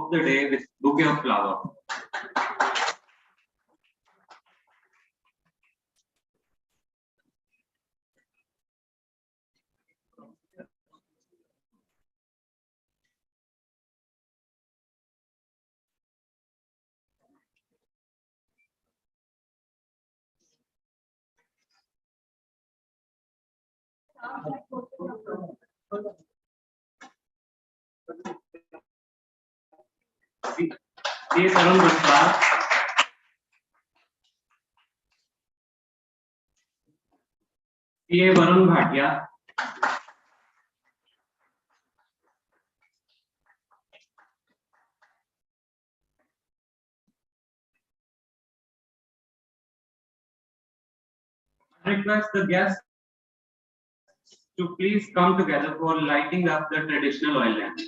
of the day with bouquet of flower. ये तरुण गुप्ता, ये Varun Bhatia, I request the guests to please come together for lighting up the traditional oil lamp.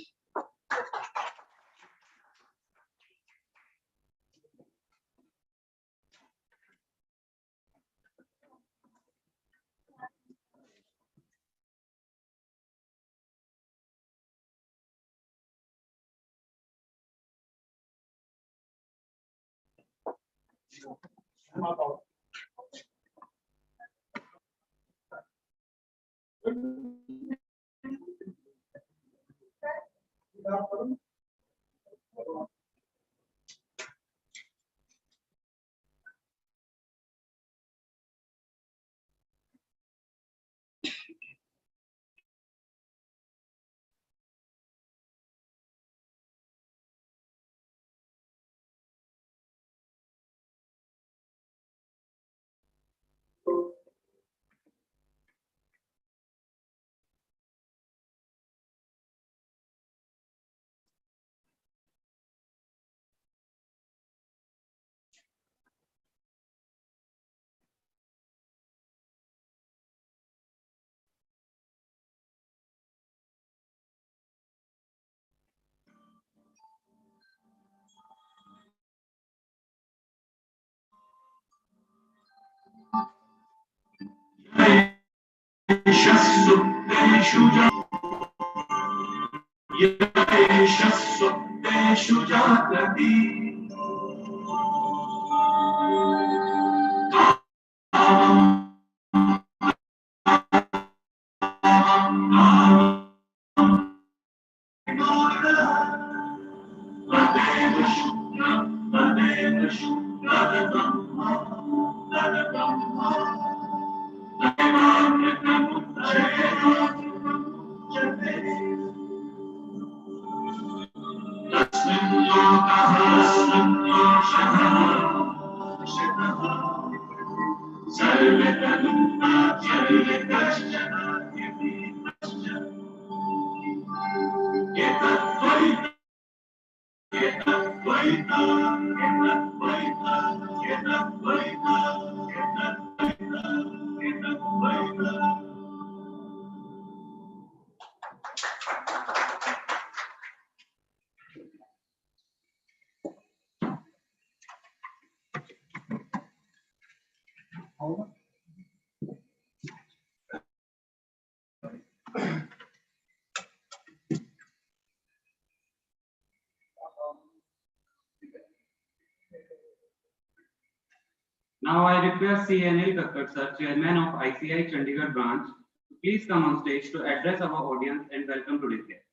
Now I request C. Anil Kakkar, sir, Chairman of ICI Chandigarh branch, to please come on stage to address our audience and welcome today's guest.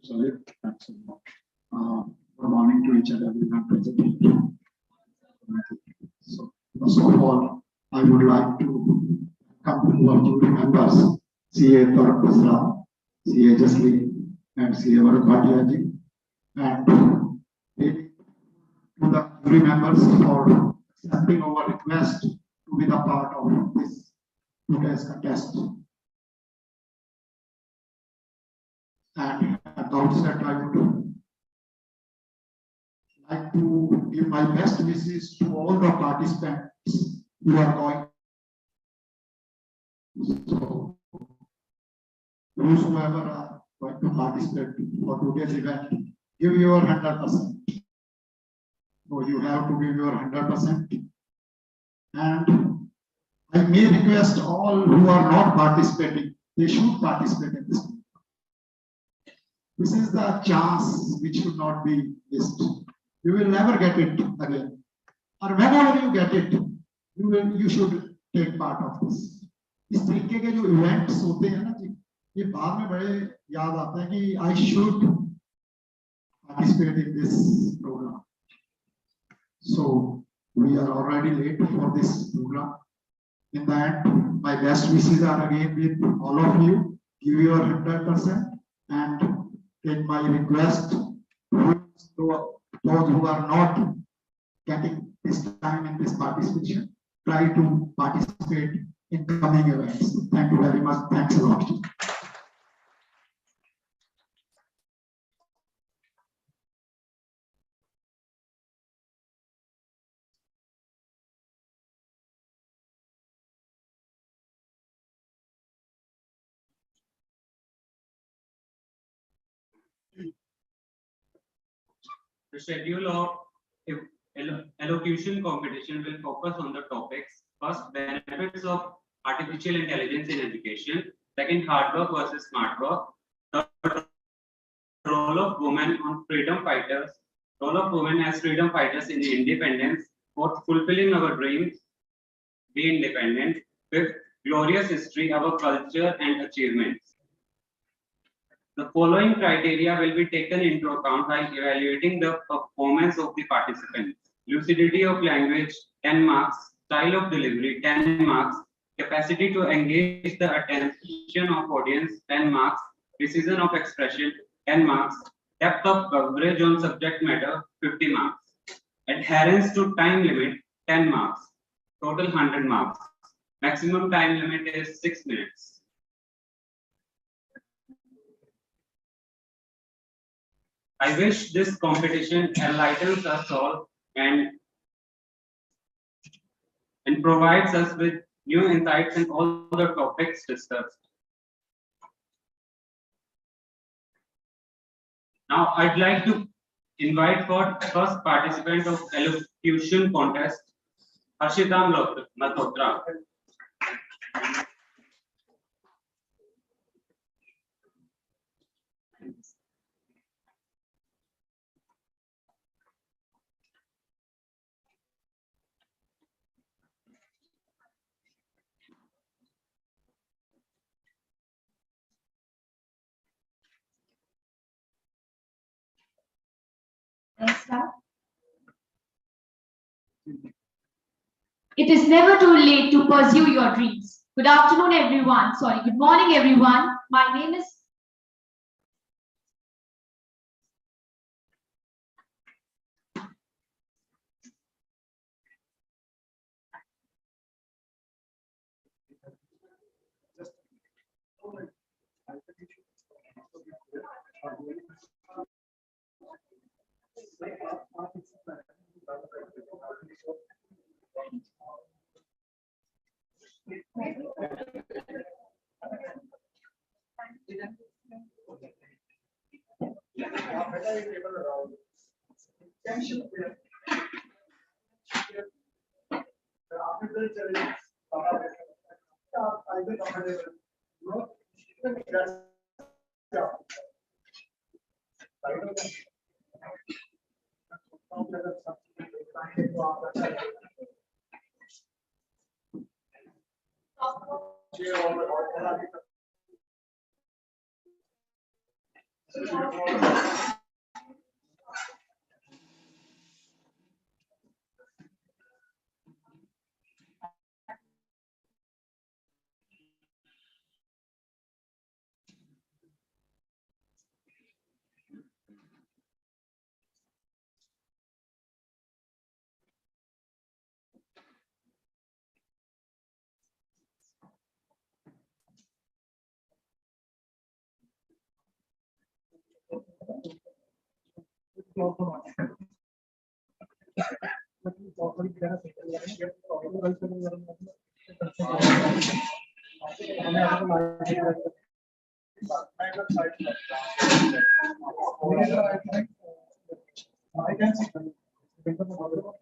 Sorry, thanks so much. Good morning to each and everyone present. So, first of all, I would like to come to our jury members, CA Tarun Basra, CA Jasli, and CA Varun Bhatia, and to the jury members for accepting our request to be the part of this today's contest. And at the outset, I would like to give my best wishes to all the participants who are going. So, those whoever are going to participate for today's event, give your 100%. So you have to give your 100%. And I may request all who are not participating, they should participate in this. This is the chance which should not be missed. You will never get it again. Or whenever you get it, you should take part of this. इस तरीके के जो events होते हैं ना जी, ये बाद में बड़े याद आते हैं कि I should participate in this program. So we are already late for this program. In the end, my best wishes are again with all of you. Give your 100% and take my request to those who are not getting this time in this participation, try to participate in coming events. Thank you very much. Thanks a lot. The schedule of elocution competition will focus on the topics: first, benefits of artificial intelligence in education; second, hard work versus smart work; third, role of women on freedom fighters, role of women as freedom fighters in the independence; fourth, fulfilling our dreams, be independent; fifth, glorious history, our culture and achievements. The following criteria will be taken into account while evaluating the performance of the participants: lucidity of language, 10 marks; style of delivery, 10 marks; capacity to engage the attention of audience, 10 marks; precision of expression, 10 marks; depth of coverage on subject matter, 50 marks; adherence to time limit, 10 marks; total 100 marks. Maximum time limit is 6 minutes. I wish this competition enlightens us all and provides us with new insights in all the topics discussed. Now, I'd like to invite for first participant of elocution contest, Harshita Malhotra. It is never too late to pursue your dreams. Good afternoon, everyone. Sorry, good morning, everyone. My name is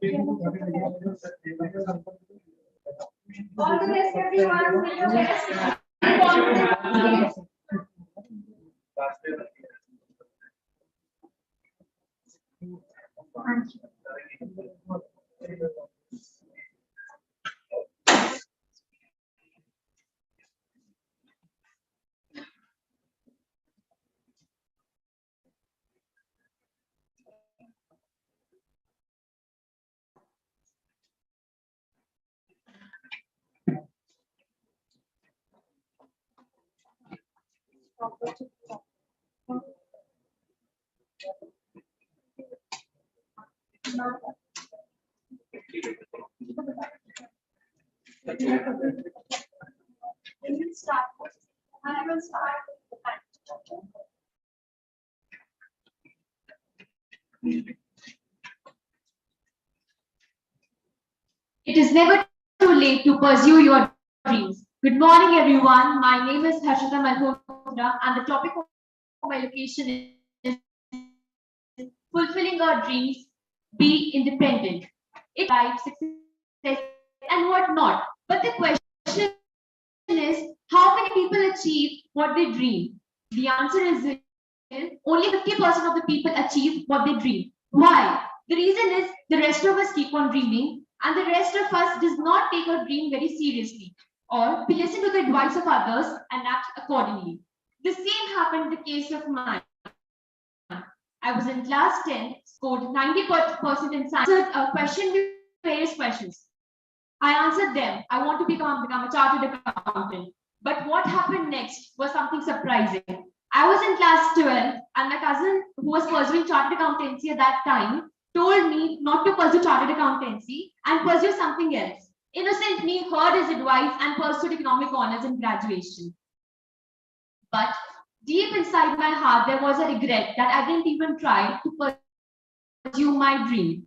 All the best, everyone. Will your best. It is never too late to pursue your dreams. Good morning, everyone. My name is Harshita Malhotra, and the topic of my location is fulfilling our dreams, be independent. It's life, success, and whatnot. But the question is, how many people achieve what they dream? The answer is only 50% of the people achieve what they dream. Why? The reason is the rest of us keep on dreaming, and the rest of us does not take our dream very seriously, or we listen to the advice of others and act accordingly. The same happened in the case of mine. I was in class 10, scored 90% in science, answered various questions. I answered them. I want to become a chartered accountant. But what happened next was something surprising. I was in class 12, and my cousin, who was pursuing chartered accountancy at that time, told me not to pursue chartered accountancy and pursue something else. Innocent me heard his advice and pursued economic honors in graduation. But deep inside my heart, there was a regret that I didn't even try to pursue my dream.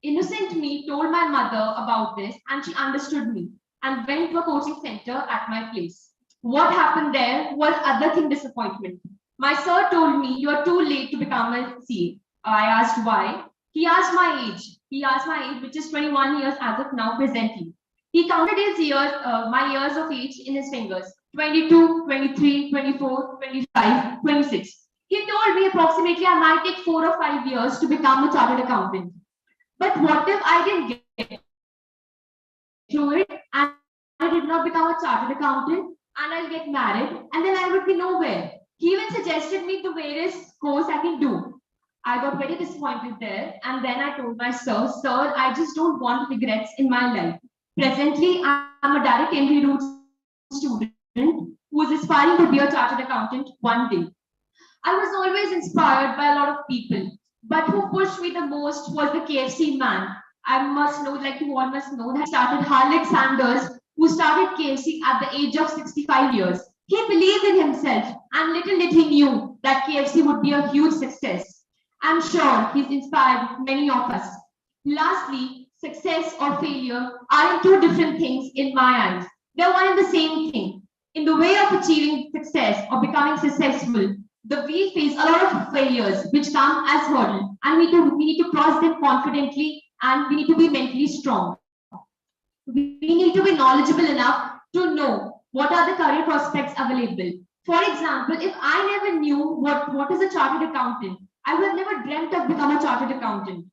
Innocent me told my mother about this, and she understood me and went to a coaching center at my place. What happened there was other thing disappointment. My sir told me you are too late to become a CA. I asked why. He asked my age. He asked my age, which is 21 years as of now presently. He counted his years, my years of age in his fingers. 22, 23, 24, 25, 26. He told me approximately I might take 4 or 5 years to become a chartered accountant. But what if I didn't get through it and I did not become a chartered accountant and I'll get married and then I would be nowhere? He even suggested me the various course I can do. I got very disappointed there, and then I told my sir, I just don't want regrets in my life. Presently, I'm a direct entry route student who is aspiring to be a chartered accountant one day. I was always inspired by a lot of people, but who pushed me the most was the KFC man. I must know, like you all must know, that he started Harlech Sanders, who started KFC at the age of 65 years. He believed in himself, and little did he knew that KFC would be a huge success. I'm sure he's inspired many of us. Lastly, success or failure are two different things in my eyes. They're one and the same thing. In the way of achieving success or becoming successful, we face a lot of failures which come as hurdles, and we need to cross them confidently, and we need to be mentally strong. We need to be knowledgeable enough to know what are the career prospects available. For example, if I never knew what is a chartered accountant, I would have never dreamt of becoming a chartered accountant.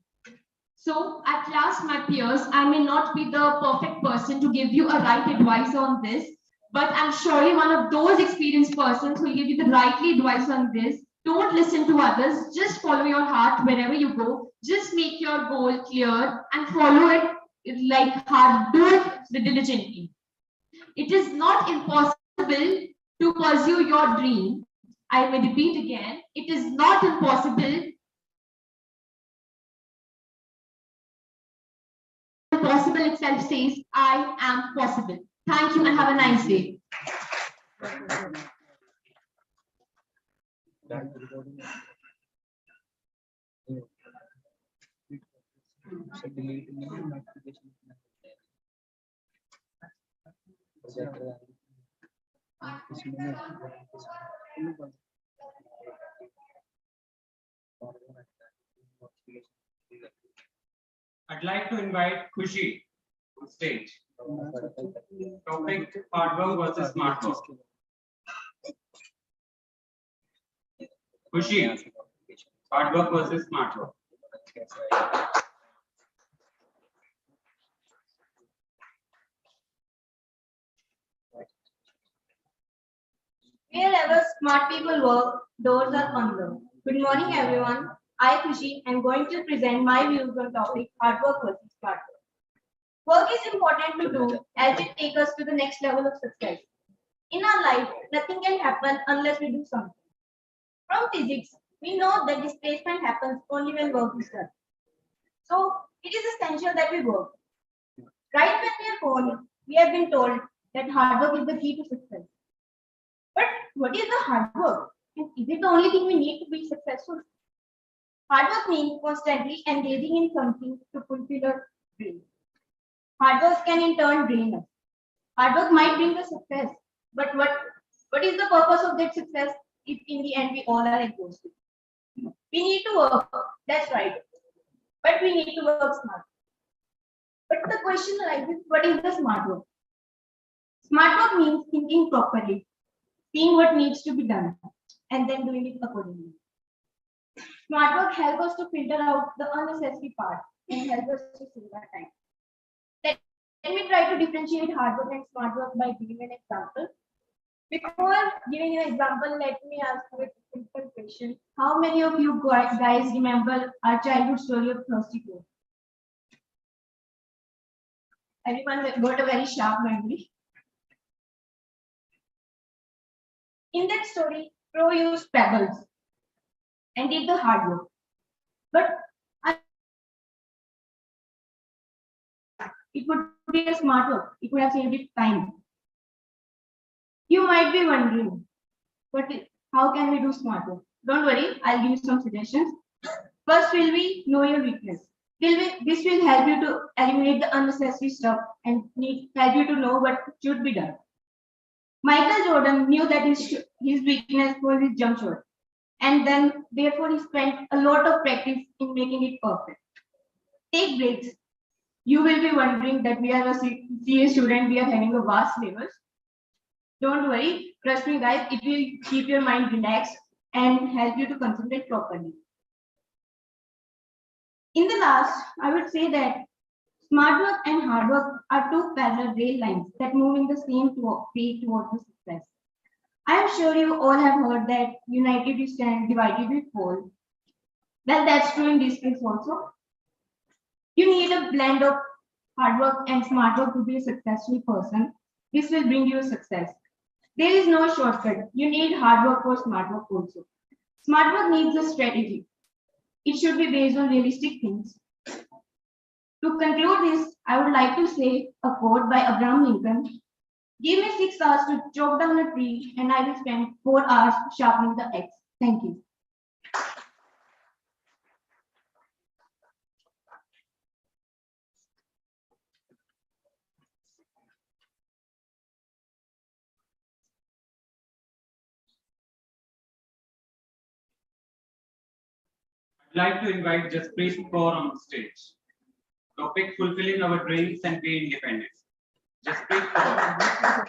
So at last, my peers, I may not be the perfect person to give you a right advice on this, but I'm surely one of those experienced persons who will give you the rightly advice on this. Don't listen to others, just follow your heart wherever you go. Just make your goal clear and follow it like hard, do it diligently. It is not impossible to pursue your dream. I may repeat again, it is not impossible. Possible itself says, I am possible. Thank you and have a nice day. I'd like to invite Khushi on stage. Topic: hard work versus smart work. Khushi, hard work versus smart work. Wherever smart people work, doors are unlocked. Good morning, everyone. I, Khushi, am going to present my views on topic hard work versus smart work. Work is important to do as it takes us to the next level of success. In our life, nothing can happen unless we do something. From physics, we know that displacement happens only when work is done. So, it is essential that we work. Right when we are born, we have been told that hard work is the key to success. But what is the hard work? And is it the only thing we need to be successful? Hard work means constantly engaging in something to fulfill our dreams. Hard work can in turn drain us. Hard work might bring us success, but what is the purpose of that success if in the end we all are exhausted? We need to work, that's right. But we need to work smart. But the question arises, what is the smart work? Smart work means thinking properly, seeing what needs to be done, and then doing it accordingly. Smart work helps us to filter out the unnecessary part and help us to save our time. Let me try to differentiate hard work and smart work by giving an example. Before giving an example, let me ask you a simple question. How many of you guys remember our childhood story of Thirsty Crow? Everyone got a very sharp memory. In that story, Crow used pebbles and did the hard work. But it would be a smart work. It would have saved it time. You might be wondering, how can we do smart work? Don't worry, I'll give you some suggestions. First, will we know your weakness? This will help you to eliminate the unnecessary stuff and help you to know what should be done. Michael Jordan knew that his weakness was his jump shot, and then therefore he spent a lot of practice in making it perfect. Take breaks. You will be wondering that we are a CA student, we are having a vast syllabus. Don't worry, trust me guys, it will keep your mind relaxed and help you to concentrate properly. In the last, I would say that smart work and hard work are two parallel rail lines that move in the same way towards the success. I am sure you all have heard that united we stand, divided we fall. Well, that's true in this case also. You need a blend of hard work and smart work to be a successful person. This will bring you success. There is no shortcut. You need hard work or smart work also. Smart work needs a strategy. It should be based on realistic things. To conclude this, I would like to say a quote by Abraham Lincoln. Give me 6 hours to chop down a tree and I will spend 4 hours sharpening the axe. Thank you. I'd like to invite Jaspreet Kaur on the stage. Topic: fulfilling our dreams and be independent. Jaspreet Kaur.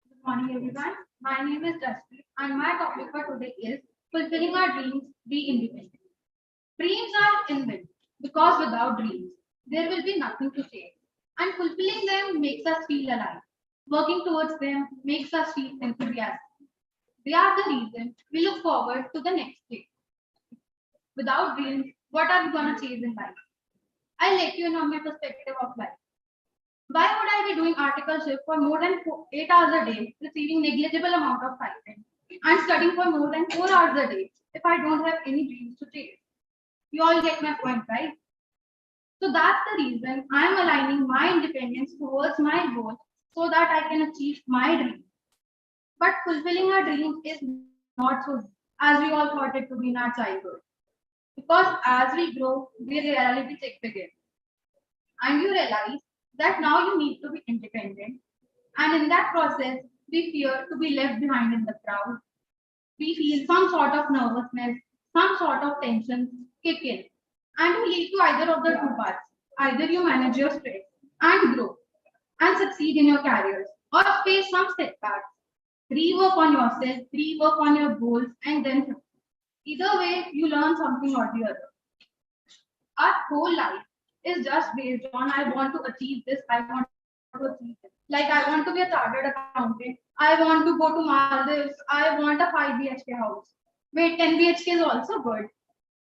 Good morning, everyone. My name is Jaspreet, and my topic for today is fulfilling our dreams, be independent. Dreams are inbuilt because without dreams, there will be nothing to chase, and fulfilling them makes us feel alive. Working towards them makes us feel enthusiastic. They are the reason we look forward to the next day. Without dreams, what are we going to chase in life? I'll let you know my perspective of life. Why would I be doing articleship for more than 8 hours a day, receiving negligible amount of stipend, and studying for more than 4 hours a day if I don't have any dreams to chase? You all get my point, right? So that's the reason I'm aligning my independence towards my goal so that I can achieve my dream. But fulfilling our dreams is not so as we all thought it to be in our childhood. Because as we grow, the reality check begins. And you realize that now you need to be independent. And in that process, we fear to be left behind in the crowd. We feel some sort of nervousness, some sort of tension kick in, and we lead to either of the two paths. Either you manage your stress and grow and succeed in your careers, or face some setbacks, rework on yourself, rework on your goals, and then succeed. Either way, you learn something or the other. Our whole life is just based on I want to achieve this, I want to achieve this. Like I want to be a chartered accountant, I want to go to Maldives, I want a 5 BHK house. Wait, 10 BHK is also good.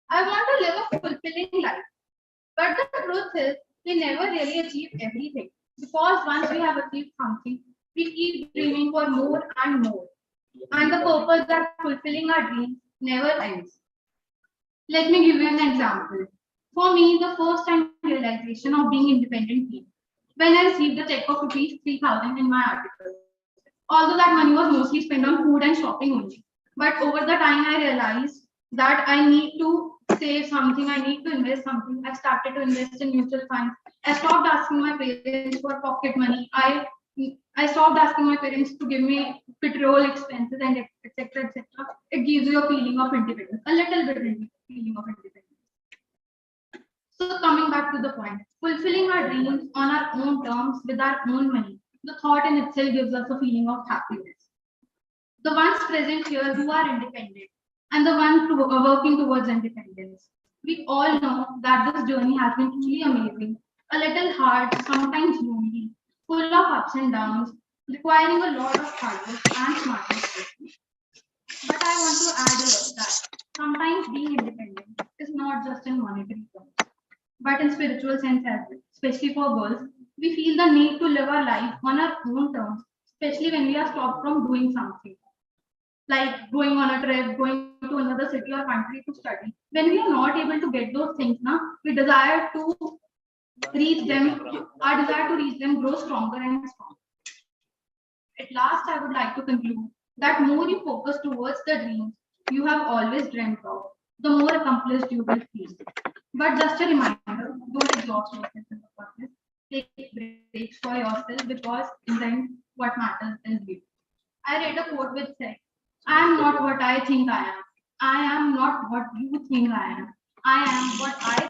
I want to live a fulfilling life. But the truth is, we never really achieve everything. Because once we have achieved something, we keep dreaming for more and more. And the purpose that fulfilling our dreams never ends. Let me give you an example. For me, the first time realization of being independent came when I received a check of rupees 3,000 in my article. Although that money was mostly spent on food and shopping only. But over the time, I realized that I need to save something, I need to invest something. I started to invest in mutual funds. I stopped asking my parents for pocket money. I stopped asking my parents to give me petrol expenses and etc. etc. It gives you a feeling of independence, a little bit feeling of independence. So coming back to the point, fulfilling our dreams on our own terms with our own money, the thought in itself gives us a feeling of happiness. The ones present here who are independent and the ones working towards independence. We all know that this journey has been truly amazing, a little hard, sometimes lonely, full of ups and downs, requiring a lot of hard work and smartness. But I want to add here that sometimes being independent is not just in monetary terms, but in spiritual sense as well. Especially for girls, we feel the need to live our life on our own terms, especially when we are stopped from doing something like going on a trip, going to another city or country to study. When we are not able to get those things, now we desire to reach them, our desire to reach them grows stronger and stronger. At last, I would like to conclude that more you focus towards the dreams you have always dreamt of, the more accomplished you will feel. But just a reminder, don't exhaust yourself in the process. Take breaks for yourself because in the end, what matters is you. I read a quote which said, I am not what I think I am. I am not what you think I am. I am what I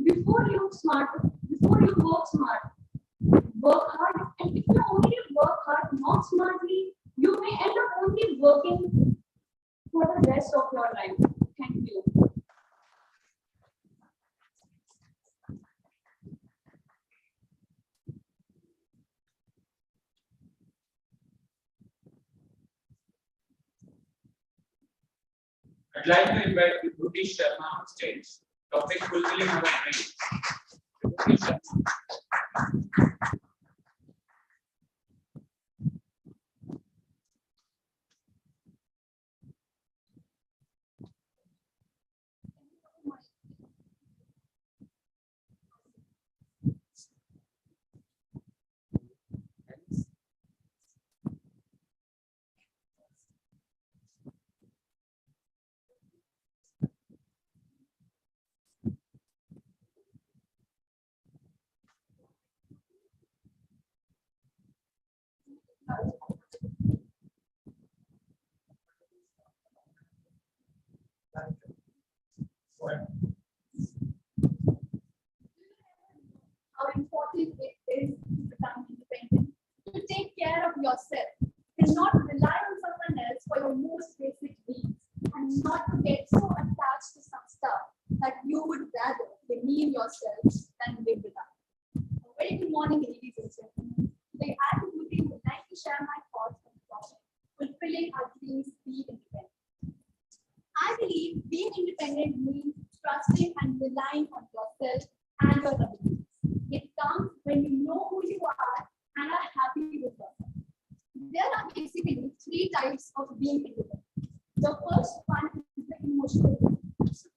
Before you work smart, work hard. And if you only work hard, not smartly, you may end up only working for the rest of your life. Thank you. I'd like to invite Vibhuti Sharma on stage. Topic fulfilling our dreams. Vibhuti Sharma. How important it is to become independent, to take care of yourself, and not rely on someone else for your most basic needs, and not to get so attached to some stuff that you would rather demean yourself than live without. A very good morning, ladies and gentlemen. Today, I would like to share my thoughts on the topic, fulfilling our dreams, be independent. I believe being independent means trusting and relying on yourself and your abilities. It comes when you know who you are and are happy with yourself. There are basically three types of being independent. The first one is the emotional independence.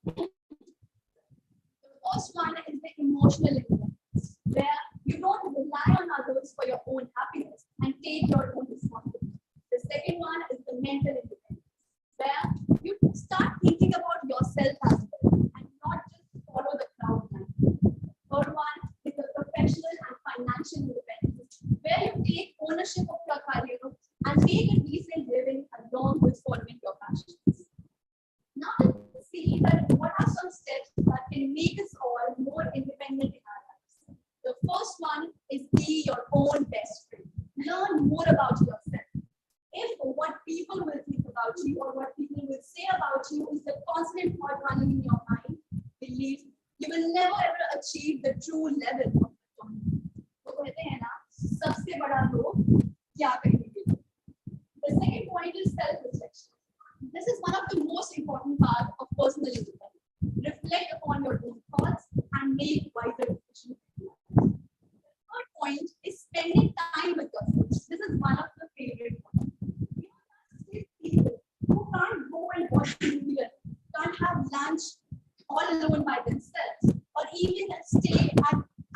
The first one is the emotional independence, where you don't rely on others for your own happiness and take your own responsibility. The second one is the mental independence, where you start thinking about yourself as well and not just follow the crowd line. Third one is the professional and financial independence, where you take ownership of your career and make a decent living along with following your passions. Now let's see that what are some steps that can make us all more independent in our lives. The first one is be your own best friend. Learn more about yourself. If what people will think about you or what people will say about you is the constant thought running in your mind, believe me, you will never ever achieve the true level of autonomy. तो कहते हैं ना, सबसे बड़ा लोग क्या कहेंगे? The second point is self-reflection. This is one of the most important parts of personal independence. Reflect upon your own thoughts and make wiser decisions. The third point is spending time with yourself. This is one of the favorite ones. People who can't go and watch TV, can't have lunch all alone by themselves, or even stay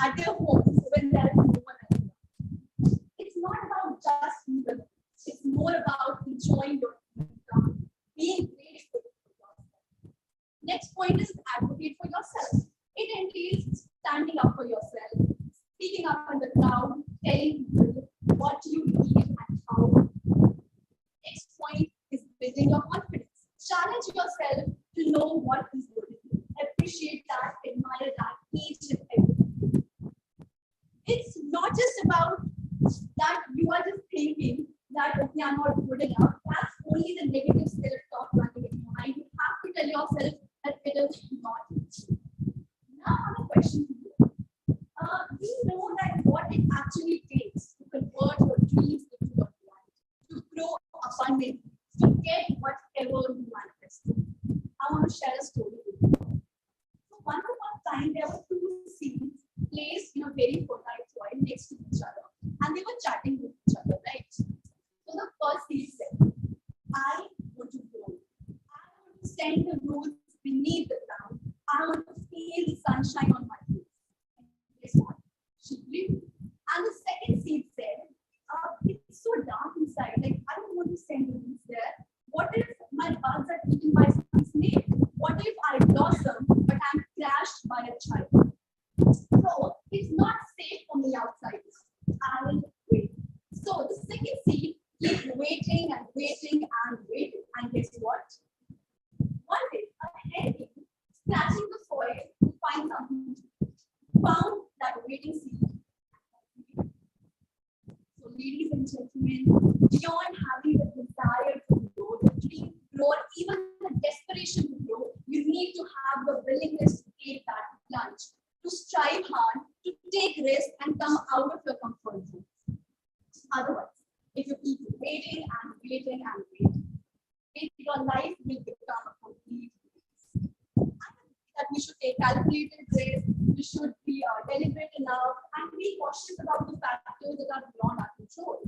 at their homes when there is no one else. It's not about just freedom. It's more about enjoying your freedom, being grateful for yourself. Next point is advocate for yourself. It entails standing up for yourself, speaking up in the crowd, telling people what you need and how. Next point is building your confidence. Challenge yourself to know what is good in you. Appreciate that, admire that, each and every day. It's not just about that you are just thinking that okay, I'm not good enough. That's only the negative self-talk running in your mind. You have to tell yourself that it is not. Now I have a question for you. Do you know that what it actually takes to convert your dreams into your reality, to grow abundantly, to get whatever you manifest? I want to share a story with you. So once upon a time, there were two seeds placed in a very fertile soil next to each other, and they were chatting with each other, right? So the first seed said, I want to grow. I want to send the roots beneath the ground. I want to feel the sunshine on my face. And guess what? She grew. And the second seed said, it's so dark inside. Like, I don't want to send the roots there. What if my bugs are eaten by some snake? What if I blossom, but I'm crashed by a child? So it's not safe for me outside. I will wait. So the second seed keeps waiting and waiting and waiting. And guess what? One day, a hen came, scratching the soil to find something, found that waiting seat. So, ladies and gentlemen, beyond having the desire to grow, the dream to grow, or even the desperation to grow, you need to have the willingness to take that plunge, to strive hard, to take risks and come out of your comfort zone. Otherwise, if you keep waiting and waiting and waiting, your life will become a complete waste. That we should take calculated risks, we should be deliberate enough, and be cautious about the factors that are beyond our control.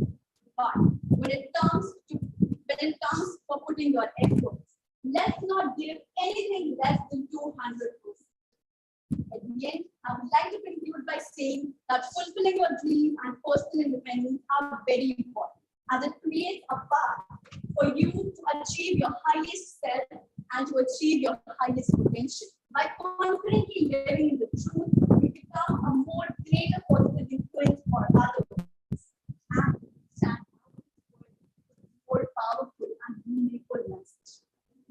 But when it comes for putting your efforts, let's not give anything less than 200%. At the end, I would like to conclude by saying that fulfilling your dream and personal independence are very important, as it creates a path for you to achieve your highest self and to achieve your highest potential. By confidently living in the truth, you become a more greater positive influence for others and stand more powerful and meaningful message.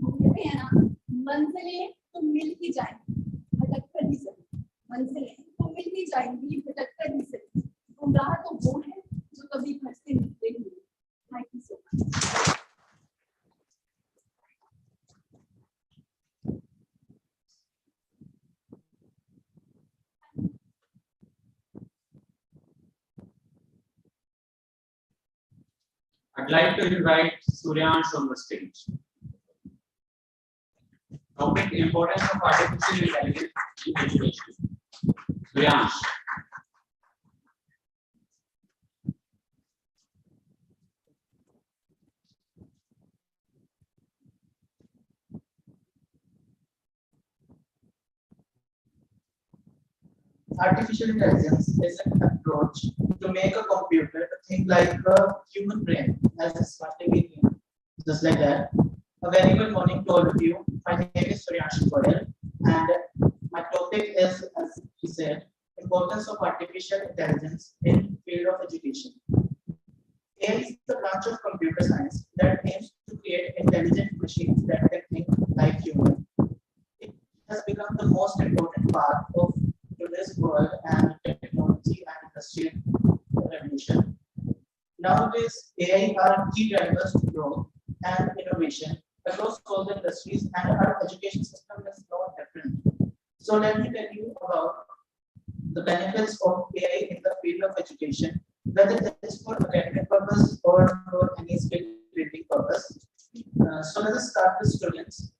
कहते हैं ना, मंजिलें तो मिल ही जाएंगी, भटक कर ही सही। मंजिलें तो मिल ही जाएंगी, भटक कर ही सही। गुमराह तो वो है जो कभी घर से निकले ही नहीं। Thank you so much. I'd like to invite Suryansh on the stage. Topic: Importance of Artificial Intelligence in Education. Suryansh. Artificial intelligence is an approach to make a computer to think like a human brain, as a smart being, just like that. A very good morning to all of you. My name is Suryansh and my topic is, as he said, importance of artificial intelligence in field of education. AI is the branch of computer science that aims to create intelligent machines that can think like humans. It has become the most important part of today's world and technology and industrial revolution. Nowadays, AI are key drivers to growth and innovation across all the industries, and our education system is no different. So let me tell you about the benefits of AI in the field of education, whether it is for academic purpose or for any skill building purpose. So let us start with students.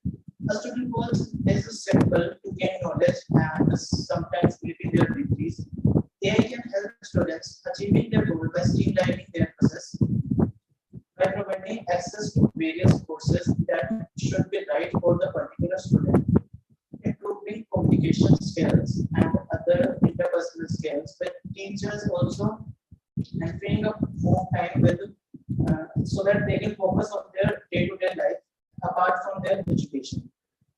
A student goal is simple to gain knowledge and sometimes meeting their degrees. AI can help students achieving their goal by streamlining their process, by providing access to various courses that should be right for the particular student, improving communication skills and other interpersonal skills with teachers also, and freeing up more time with so that they can focus on their day-to-day life apart from their education.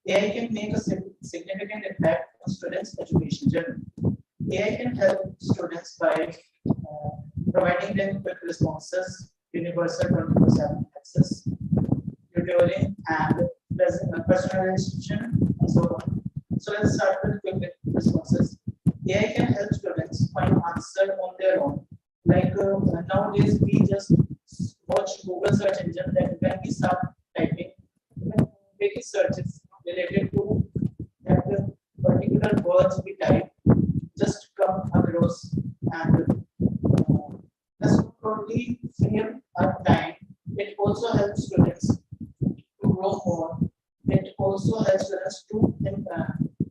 AI can make a significant impact on students' education journey. AI can help students by providing them quick responses, universal 24/7 access, tutoring, and personalization, and so on. So let's start with quick responses. AI can help students find answers on their own. Like nowadays, we just watch Google search engine. That when we start typing, various searches related to that particular words we type just come across, and that's not only save our time, it also helps students to grow more. It also helps students to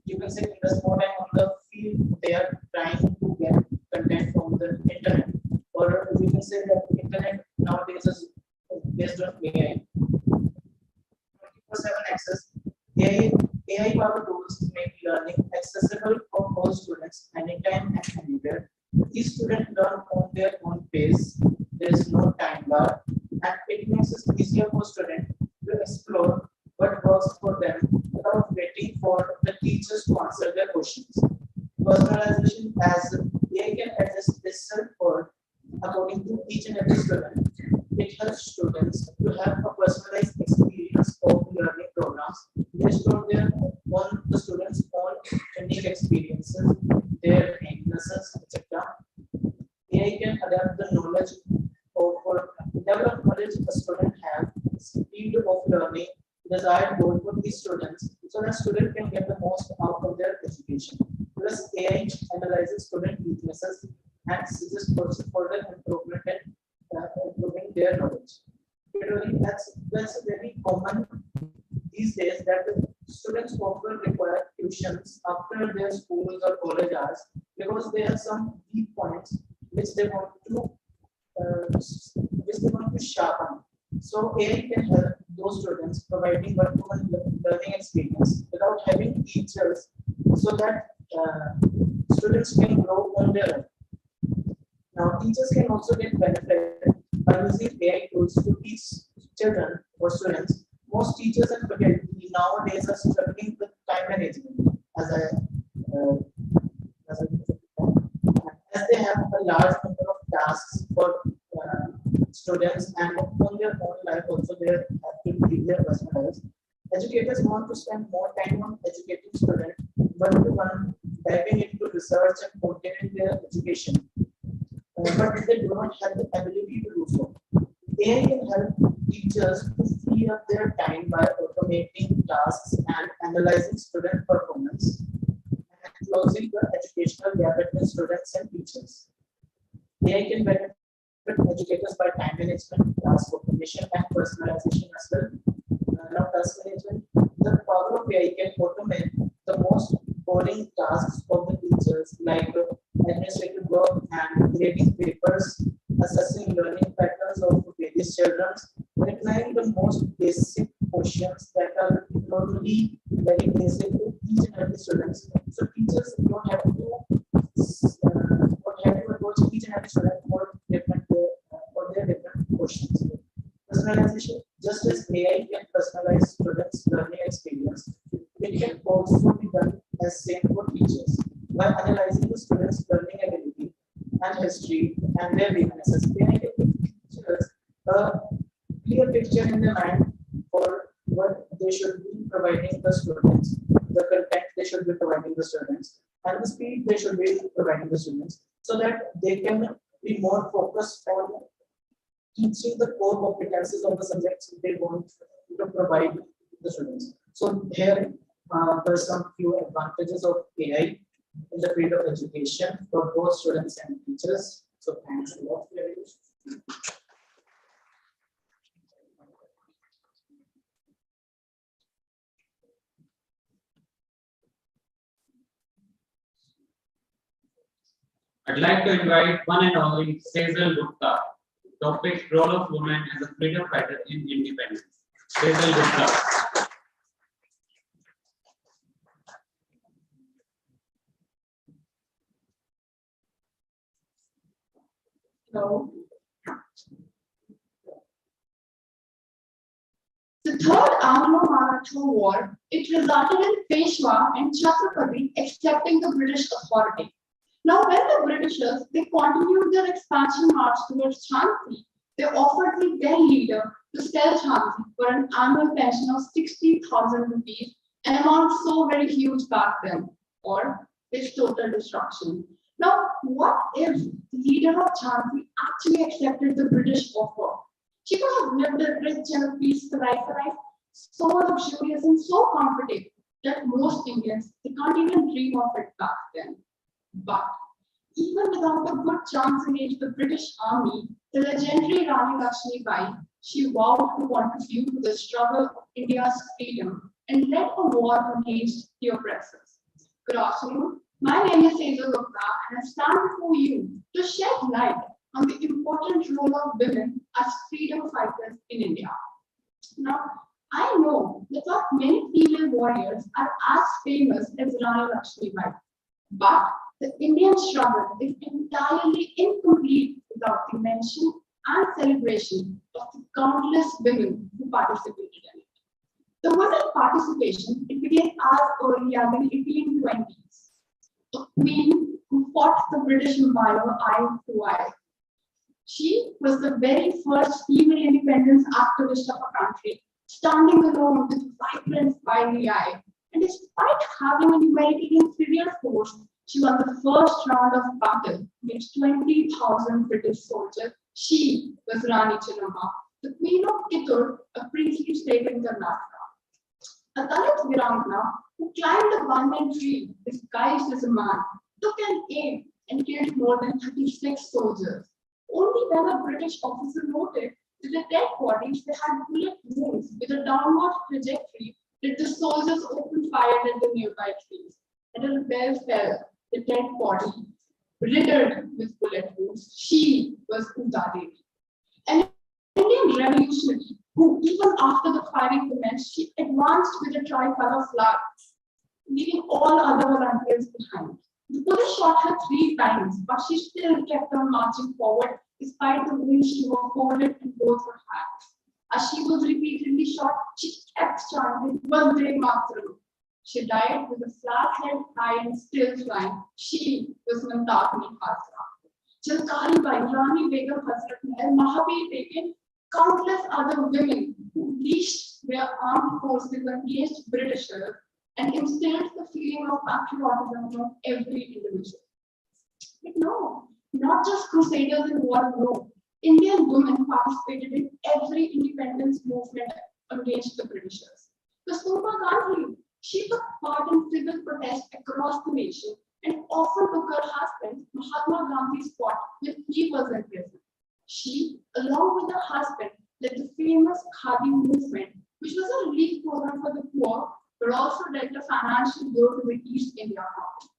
you can say invest more time on the field they are trying to get content from the internet, or you can say that internet nowadays is based on AI. 24/7 access. AI powered tools make learning accessible for all students anytime and anywhere. Each student learn on their own pace. There is no time bar, and it makes it easier for students to explore what works for them without waiting for the teachers to answer their questions. Personalization, as AI can adjust itself for according to each and every student. It helps students to have a personalized experience of learning programs based on the students' own unique basic experiences, their weaknesses, etc. AI can adapt the knowledge of develop knowledge a student have, speed of learning, desired goal for these students, so that student can get the most out of their education. Plus, AI analyzes student weaknesses and suggests further improvement and improving their knowledge. Literally, that's very common these days that the students often require tuitions after their schools or college hours because there are some key points which they want to sharpen. So AI can help those students providing one-to-one learning experience without having teachers, so that students can grow on their own. Now, teachers can also get benefit by using AI tools to teach children or students. Most teachers and faculty nowadays are struggling with time management, as they have a large number of tasks for students and on their own life also they have to lead their personal lives. Educators want to spend more time on educating students one-to-one, diving into research and continuing their education, but they do not have the ability to do so. AI can help teachers to free up their time by automating tasks and analyzing student performance and closing the educational gap between students and teachers. AI can benefit educators by time management, task automation, and personalization as well. Now, task management, the power of AI can automate the most boring tasks of the teachers, like administrative work and grading papers, assessing learning patterns of various children, replying the most basic questions that are normally very basic to each and every student. So teachers don't have to approach each and every student for their different questions. Personalization, just as AI can personalize students' learning experience, it can also be done as same for teachers by analyzing the students' learning ability and history and their weaknesses. AI can give teachers a clear picture in their mind for what they should be providing the students, the content they should be providing the students, and the speed they should be providing the students, so that they can be more focused on teaching the core competencies of the subjects they want to provide the students. So here there are some few advantages of AI in the field of education for both students and teachers. So thanks a lot for your attention. I'd like to invite one and only Cecil Gupta. Topic: role of women as a freedom fighter in independence. Cecil Gupta. So, the Third Anglo-Maratha War, it resulted in Peshwa and Chhatrapati accepting the British authority. Now, when the Britishers, they continued their expansion march towards Jhansi, they offered the then leader to sell Jhansi for an annual pension of 60,000 rupees, an amount so very huge back then, or its total destruction. Now, what if the leader of Jhansi actually accepted the British offer? She could have lived a rich and peaceful life, so luxurious and so comfortable that most Indians, they can't even dream of it back then. But even without a good chance against the British army, the legendary Rani Lakshmi Bai, she vowed to contribute to the struggle of India's freedom and led a war against the oppressors. Good afternoon. My name is Cecil Gupta, and I stand before you to shed light on the important role of women as freedom fighters in India. Now, I know that not many female warriors are as famous as Rani Lakshmi Bai, but the Indian struggle is entirely incomplete without the mention and celebration of the countless women who participated in it. The women participation, it began as early as in 1820s. A queen who fought the British Empire eye to eye. She was the very first female independence activist of our country, standing alone with vibrant fiery eye and despite having a humanitarian civilian force, she won the first round of battle against 20,000 British soldiers. She was Rani Channamma, the Queen of Kittur, a princely state in Karnataka. A Dalit Virangana who climbed a banyan tree disguised as a man, took an aim and killed more than 36 soldiers. Only when a British officer noted that the dead bodies they had bullet wounds with a downward trajectory did the soldiers open fire at the nearby trees. And a rebel fell, the dead body, riddled with bullet wounds. She was Uda Devi. An Indian revolutionary who, even after the firing commenced, she advanced with a tricolor flag, leaving all other volunteers behind. The police shot her 3 times, but she still kept on marching forward despite the wounds to her forehead and both her hands. As she was repeatedly shot, she kept chanting Vande Mataram. She died with a flag held high and still flying. She was Mandakini Hazra. Jalkari Bai, Rani Begum Hazrat Mahal, Mahabir Begum, countless other women who leashed their armed forces against Britishers and instilled the feeling of patriotism among every individual. But no, not just crusaders in war, no. Indian women participated in every independence movement against the Britishers. Kasturba Gandhi, she took part in civil protests across the nation and often took her husband, Mahatma Gandhi's spot when he was in prison. She, along with her husband, led the famous Khadi movement, which was a relief program for the poor, but also dealt a financial blow to the East India Company.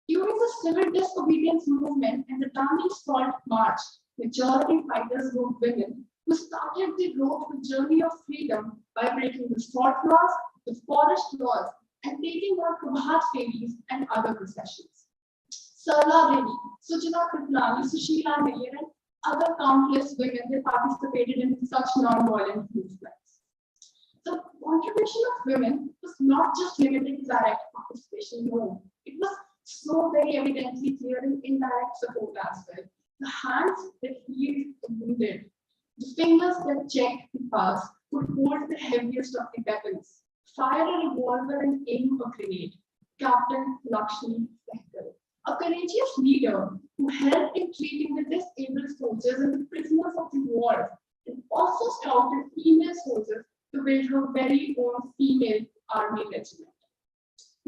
During the civil disobedience movement and the Dandi Salt March, majority fighters were women who started the road to journey of freedom by breaking the salt laws, the forest laws, and taking on Prabhat ferries and other processions. Sarla Devi, Sujata Kriplani, Sushila Nair, and other countless women they participated in such non-violent movements. The contribution of women was not just limited to direct participation, no. It was so very evidently clear in indirect support as well. The hands that healed the wounded, the fingers that checked the pulse could hold the heaviest of the weapons, fire a revolver and aim a grenade. Captain Lakshmi Sehgal, a courageous leader who helped in treating the disabled soldiers and the prisoners of the war, and also scouted female soldiers to build her very own female army regiment.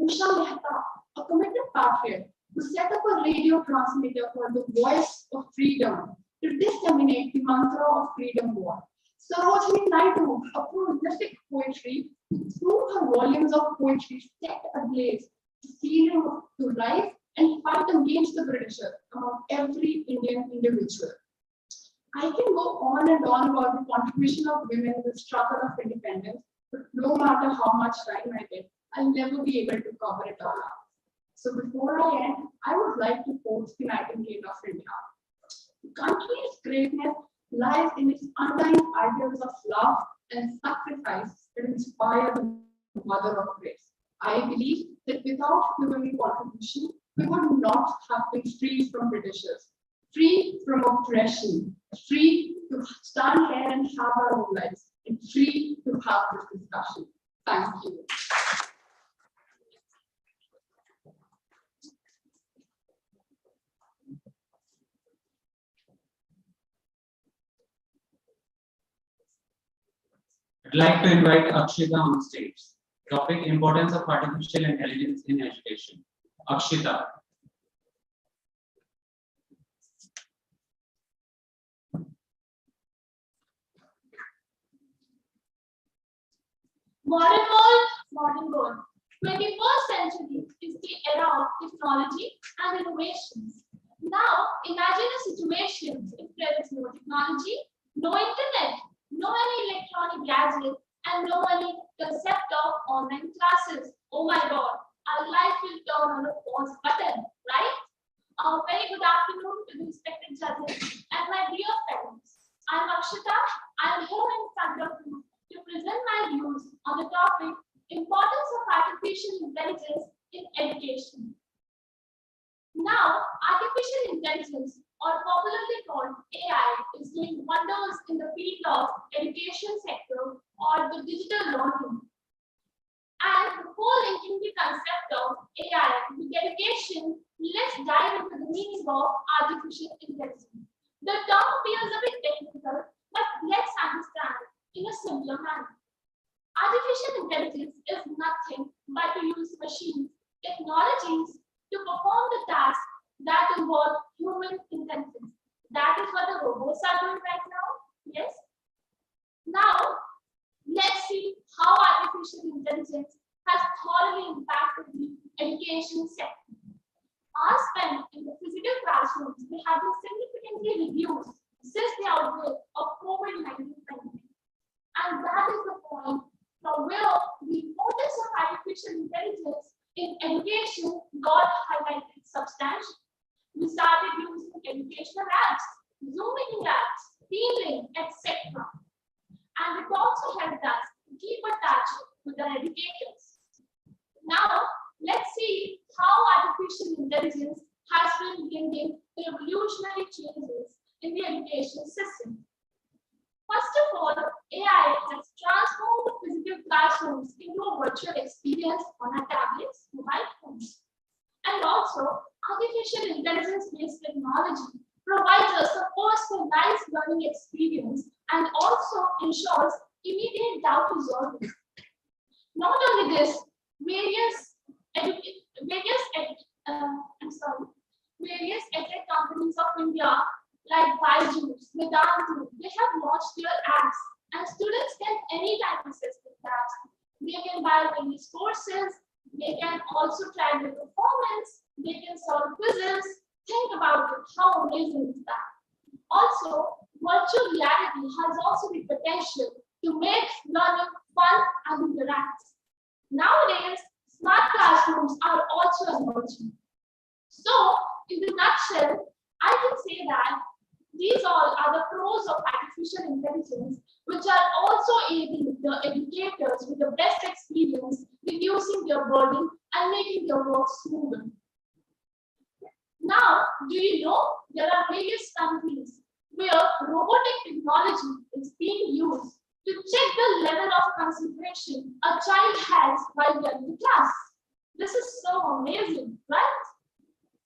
Usha Mehta, a committed patriot who set up a radio transmitter called the Voice of Freedom to disseminate the mantra of freedom war. Sarojini Naidu, a prolific poetry, through her volumes of poetry, set ablaze the feeling to rise and fight against the Britishers among every Indian individual. I can go on and on about the contribution of women in the struggle of independence, but no matter how much time I get, I'll never be able to cover it all up. So before I end, I would like to quote the Nightingale of India. The country's greatness lies in its undying ideals of love and sacrifice that inspire the mother of grace. I believe that without the women's contribution, we would not have been free from Britishers, free from oppression, free to stand here and have our own lives, and free to have this discussion. Thank you. I'd like to invite Akshita on stage. Topic: Importance of Artificial Intelligence in Education. Akshita. Modern world, modern world. 21st century is the era of technology and innovations. Now, imagine a situation if there is no technology, no internet, no any electronic gadget, and no any concept of online classes. Oh my God, our life will turn on a pause button, right? A very good afternoon to the respected judges and my dear friends. I'm Akshita. I'm here in front of you to present my views on the topic Importance of Artificial Intelligence in Education. Now, artificial intelligence, or popularly called AI, is doing wonders in the field of education sector or the digital learning. And the before linking the concept of AI with education, let's dive into the meaning of artificial intelligence. The term appears a bit technical, but let's understand in a simpler manner. Artificial intelligence is nothing but to use machines, technologies to perform the tasks that involve human intelligence. That is what the robots are doing right now. Yes. Now, let's see how artificial intelligence has thoroughly impacted the education sector. Our spend in the physical classrooms have been significantly reduced since the outbreak of COVID-19 pandemic. And that is the point from where the importance of artificial intelligence in education got highlighted substantially. We started using educational apps, Zoom meeting apps, Teamlink, etc. And it also helped us keep in touch with our educators. Now, let's see how artificial intelligence has been bringing revolutionary changes in the education system. First of all, AI has transformed the physical classrooms into a virtual experience on our tablets, mobile phones. And also, artificial intelligence-based technology provides us a personalized learning experience and also ensures immediate doubt resolving. Not only this, various edtech companies of India like Byju's, Vedantu, they have launched their apps and students can anytime access the apps. They can buy various courses, they can also track their performance, they can solve quizzes. Think about it, how amazing is that? Also, virtual reality has also the potential to make learning fun and interactive. Nowadays, smart classrooms are also emerging. So, in the nutshell, I can say that these all are the pros of artificial intelligence, which are also aiding the educators with the best experience, reducing their burden and making their work smoother. Now, do you know there are various countries where robotic technology is being used to check the level of concentration a child has while they're in class? This is so amazing, right?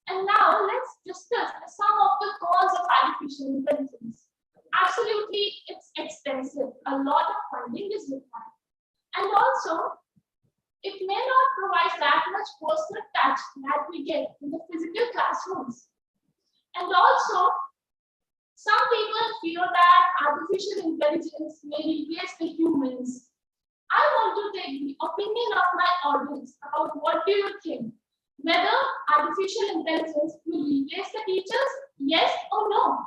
And now let's discuss some of the cons of artificial intelligence. Absolutely, it's expensive. A lot of funding is required. And also, it may not provide that much personal touch that we get in the physical classrooms. And also, some people feel that artificial intelligence may replace the humans. I want to take the opinion of my audience about what do you think? Whether artificial intelligence will replace the teachers, yes or no?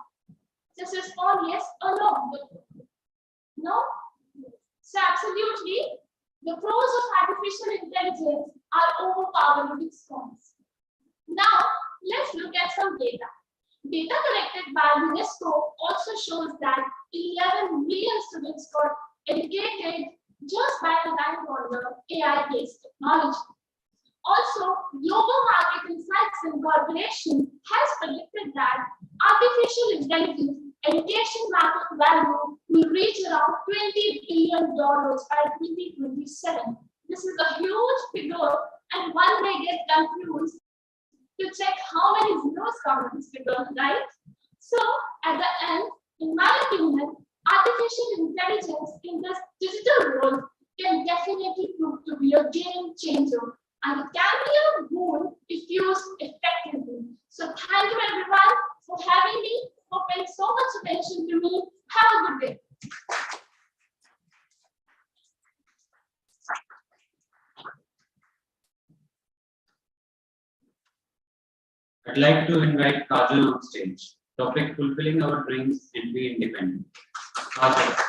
Just respond yes or no. No? So absolutely, the pros of artificial intelligence are overpowering its cons. Now, let's look at some data. Data collected by UNESCO also shows that 11 million students got educated just by relying on the AI-based technology. Also, Global Market Insights Incorporation has predicted that artificial intelligence education market value will reach around $20 billion by 2027. This is a huge figure, and one may get confused to check how many zeros come in this figure, right? So, at the end, in my opinion, artificial intelligence in this digital world can definitely prove to be a game changer. And it can be a boon if used effectively. So thank you everyone for having me, for paying so much attention to me. Have a good day. I'd like to invite Kajal on stage. Topic: fulfilling our dreams and be independent. Kajal.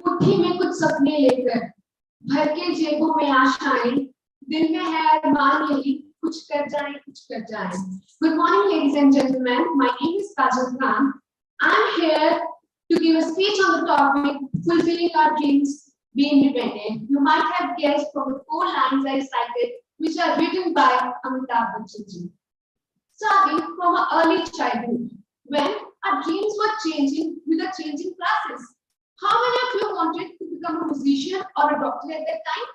मुट्ठी में कुछ सपने लेकर भर के जेबों में आशाएं दिल में है अरमान यही कुछ कर जाएं. Good morning, ladies and gentlemen. My name is Kajal Khan. I'm here to give a speech on the topic fulfilling our dreams, be independent. You might have guessed from the 4 lines I recited, which are written by Amitabh Bachchan ji. starting from our early childhood, when our dreams were changing with the changing classes. How many of you wanted to become a musician or a doctor at that time?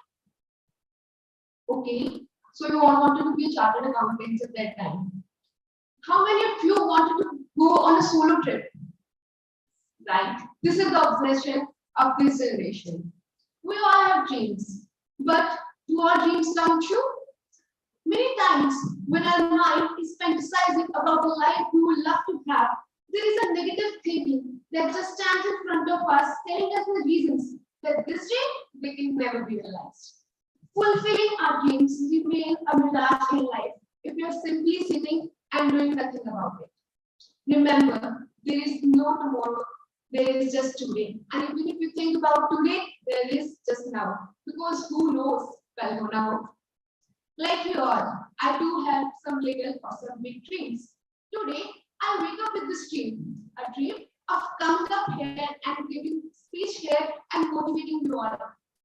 Okay, so you all wanted to be a chartered accountant at that time. How many of you wanted to go on a solo trip? Right, this is the obsession of this generation. We all have dreams, but do our dreams come true? Many times, when our mind is fantasizing about the life we would love to have, there is a negative thinking that just stands in front of us, telling us the reasons that this dream they can never be realized. Fulfilling our dreams remain a mirage in life if you're simply sitting and doing nothing about it. Remember, there is no tomorrow, there is just today. And even if you think about today, there is just now. Because who knows? Well, now. Like you all, I do have some little or some big dreams. Today, I wake up with this dream, a dream of coming up here and giving speech here and motivating you all.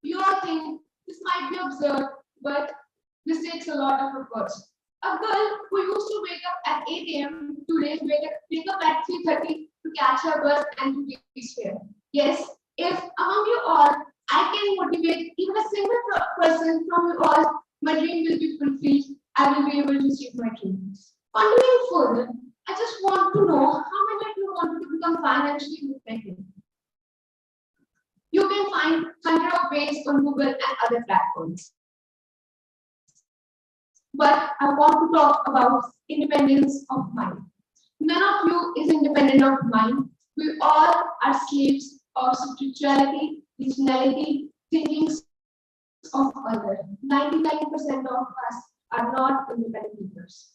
You all think this might be absurd, but this takes a lot of effort. A girl who used to wake up at 8 a.m. today wake up at 3:30 to catch her bus and to reach here. Yes, if among you all I can motivate even a single person from you all, my dream will be fulfilled. I will be able to achieve my dream. Continuing further, I just want to know how many of you want to become financially independent. You can find hundreds of ways on Google and other platforms. But I want to talk about independence of mind. None of you is independent of mind. We all are slaves of spirituality, regionality, thinkings of others. 99% of us are not independent thinkers.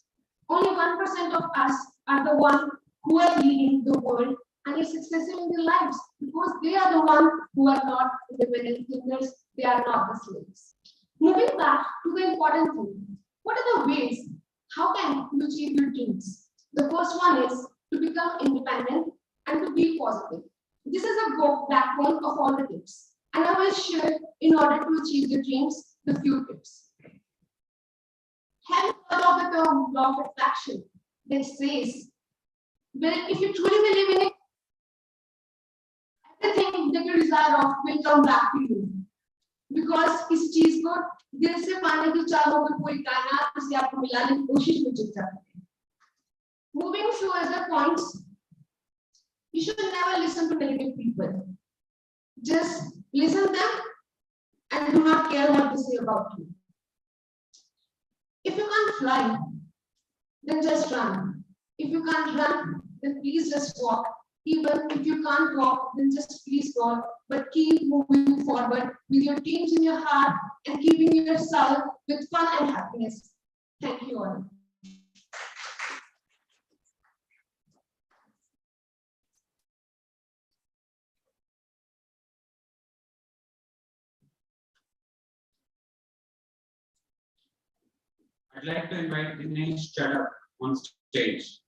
Only 1% of us are the ones who are leading the world and is successful in their lives because they are the ones who are not independent thinkers. They are not the slaves. Moving back to the important thing. What are the ways? How can you achieve your dreams? The first one is to become independent and to be positive. This is a backbone of all the tips. And I will share, in order to achieve your dreams, the few tips. Have you heard of the term law of attraction? That says, well, if you truly believe in it, everything that you desire of will come back to you. Because इस चीज को दिल से पाने की चाहों में पूरी कायनात से आपको मिलाने की कोशिश में जुट जाती है. Moving to other points, you should never listen to negative people. Just listen to them and do not care what they say about you. If you can't fly, then just run. If you can't run, then please just walk. Even if you can't walk, then just please walk. But keep moving forward with your dreams in your heart and keeping yourself with fun and happiness. Thank you all. I'd like to invite Dinesh Chadha on stage.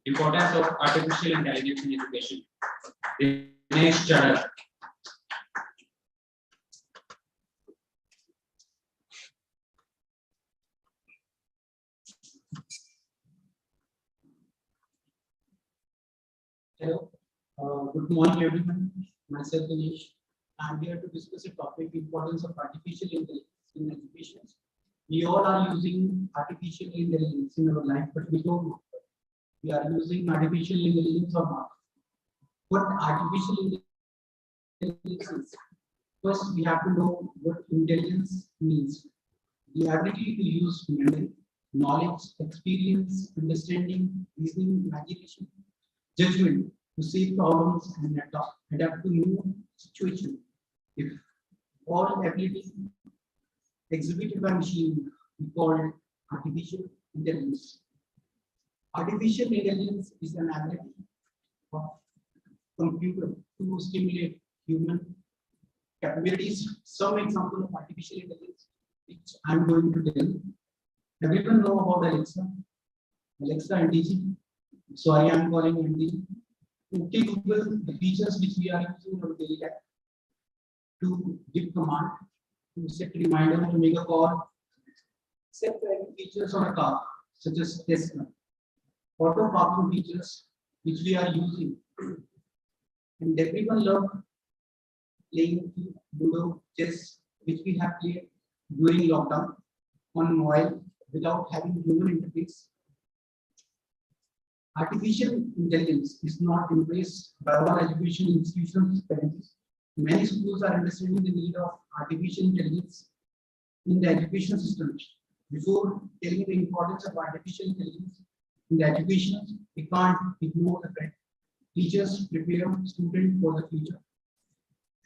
Importance of artificial intelligence in education. Dinesh Chadha. Hello, good morning everyone. Myself Dinesh. I'm here to discuss a topic, importance of artificial intelligence in education. We all are using artificial intelligence in our life, but we don't know. We are using artificial intelligence or not. What artificial intelligence is? First, we have to know what intelligence means. The ability to use memory, knowledge, experience, understanding, reasoning, imagination, judgment to see problems and adapt to new situations. If all ability exhibited by machine, we call it artificial intelligence. Artificial intelligence is an ability of computer to stimulate human capabilities. Some example of artificial intelligence, which I'm going to tell. Everyone know about Alexa? Alexa and DG. Sorry, I'm calling MD. Okay, Google, the features which we are using in our daily life to give command, to set a reminder, to make a call, set the features on a car, such as Tesla. auto parking features which we are using. And everyone love playing Ludo, chess, which we have played during lockdown on mobile without having human interface. Artificial intelligence is not embraced by all education institutions currently. Many schools are understanding the need of artificial intelligence in the education system. Before telling the importance of artificial intelligence in the education, we can't ignore the fact teachers prepare students for the future.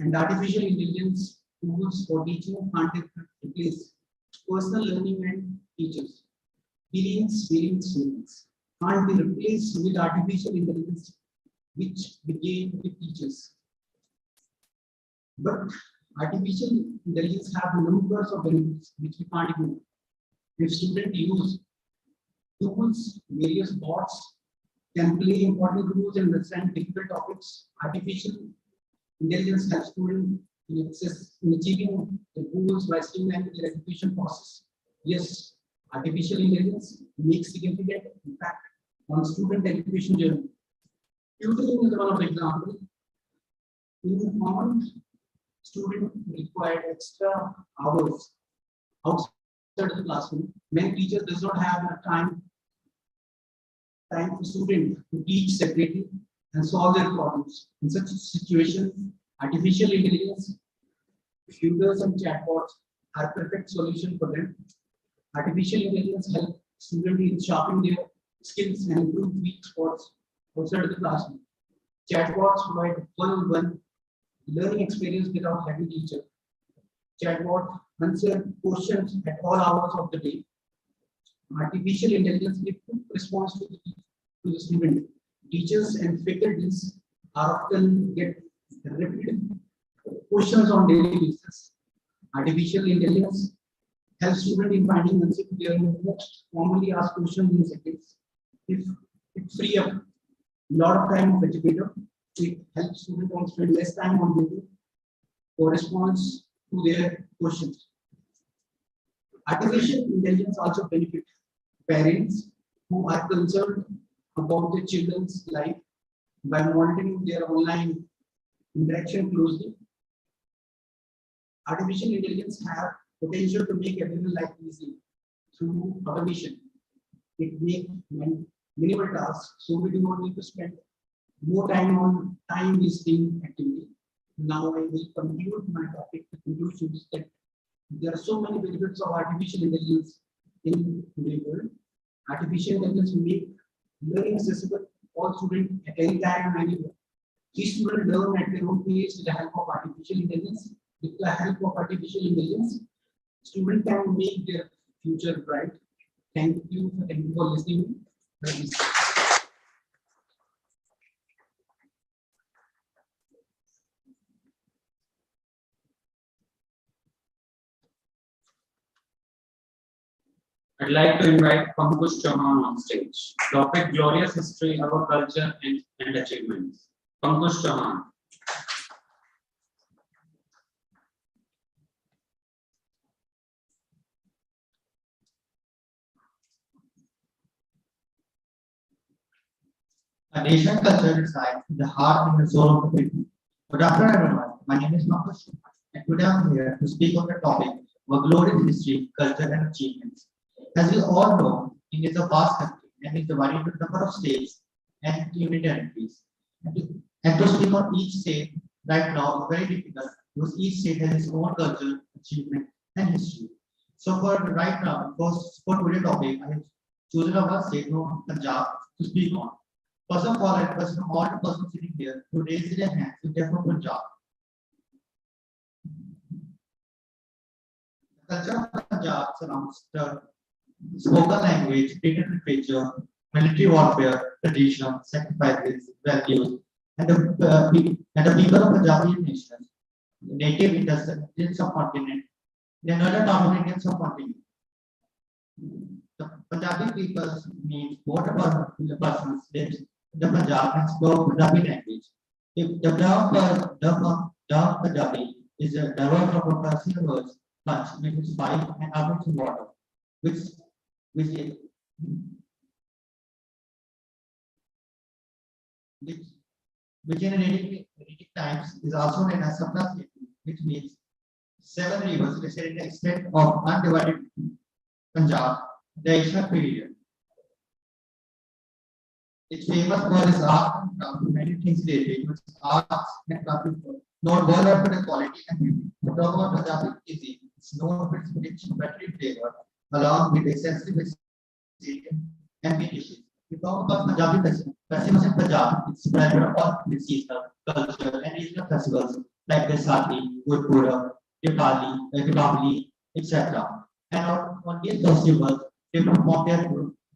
And artificial intelligence tools for teaching can't replace personal learning and teachers. Feelings students can't be replaced with artificial intelligence, which began with teachers. But artificial intelligence have numbers of benefits which we can't ignore. If students use tools, various bots can play important roles and understand difficult topics. Artificial intelligence helps students in achieving the goals by streamlining their education process. Yes, artificial intelligence makes significant impact on student education journey. Tutoring is one of the examples. In common, student required extra hours outside of the classroom. Many teachers does not have enough time for students to teach separately and solve their problems. In such situations, artificial intelligence, tutors and chatbots are perfect solution for them. Artificial intelligence helps students in sharpening their skills and improve weak spots outside of the classroom. Chatbots provide one-on-one learning experience without having teacher. Chatbot answer questions at all hours of the day. Artificial intelligence gives quick response to the student. Teachers and faculties are often get repeated questions on daily basis. Artificial intelligence helps students in finding answers to their most commonly asked questions in seconds. If it free up a lot of time of educator, it helps students to spend less time on Google for response to their questions. Artificial intelligence also benefits parents who are concerned about their children's life by monitoring their online interaction closely. Artificial intelligence have potential to make everyone's life easy through automation. It makes minimal tasks, so we do not need to spend more time on time wasting activity. Now I will conclude my topic with conclusions that there are so many benefits of artificial intelligence in today's world. Artificial intelligence will make learning accessible to all students at any time and anywhere. Each student learn at their own pace with the help of artificial intelligence. With the help of artificial intelligence, students can make their future bright. Thank you for listening. I'd like to invite Pankaj Chauhan on stage. Topic: Glorious History, Our Culture and Achievements. Pankaj Chauhan. A national culture resides in the heart and the soul of the people. Good afternoon, everyone. My name is Pankaj, and today I'm here to speak on the topic of glorious history, culture, and achievements. As we all know, India is a vast country and is divided into a number of states and union territories. And to speak on each state right now is very difficult because each state has its own culture, achievement, and history. So for right now, for today's topic, I have chosen our state of Punjab to speak on. First of all, I request from all the persons sitting here to raise their hands if they are from Punjab. The culture of Punjab surrounds the spoken language, written literature, military warfare, tradition, sacrifices, values, and the people of Punjabi nation, native in the Indian subcontinent, the northern part of Indian subcontinent. The Punjabi people means both about the persons lives in the Punjab and spoke Punjabi language. If the term Punjabi is a derived from a personal words, punch, which is five and average water, which is which in reading times is also known as Sapna, which means 7 rivers listed in the extent of undivided Punjab, the Asian period. It's famous for its art and craft, many things related to its arts and craft, known worldwide for the quality and beauty. The talk about Punjabi cuisine, it's known for its rich, buttery flavor, along with extensive vegetarian and meat dishes. We talk about Punjabi festivals in Punjab, it's spread across the seasonal, cultural, and regional festivals like Baisakhi, Gurpurab, Diwali, etc. And on these festivals, they perform their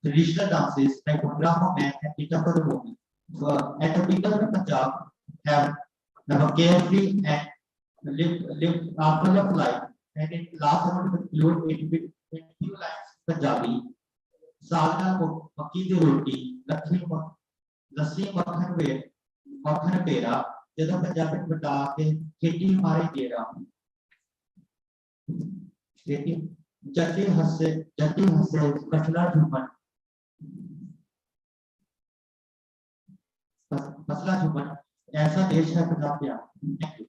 traditional dances like Bhangra for men and Pita for the women. And the people of Punjab have a carefree and lived a full of life. And in last I want to conclude it with a few lines Punjabi. Salna ko makki di roti, lassi makhan pera, ਜਦੋਂ ਪੰਜਾਬੀ ਬਤਾ ਕੇ ਖੇਤੀ ਮਾਰੇ ਤੇਰਾ ਖੇਤੀ ਜੱਟੀ ਹੱਸੇ ਫਸਲਾ ਝੁਮਨ ऐसा देश है पंजाब का। Thank you.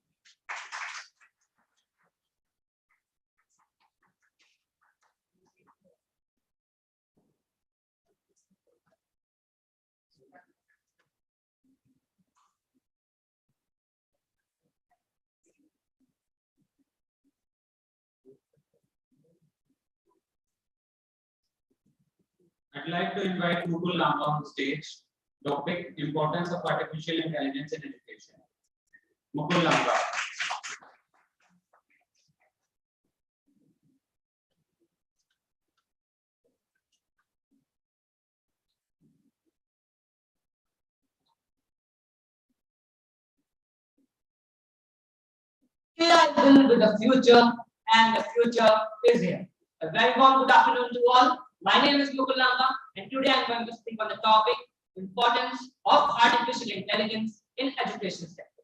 I'd like to invite Mukul Lamba on stage. Topic: Importance of Artificial Intelligence in Education. Mukul Lamba. AI will be the future, and the future is here. A very warm good afternoon to all. My name is Mukul Lamba, and today I'm going to speak on the topic importance of artificial intelligence in education sector.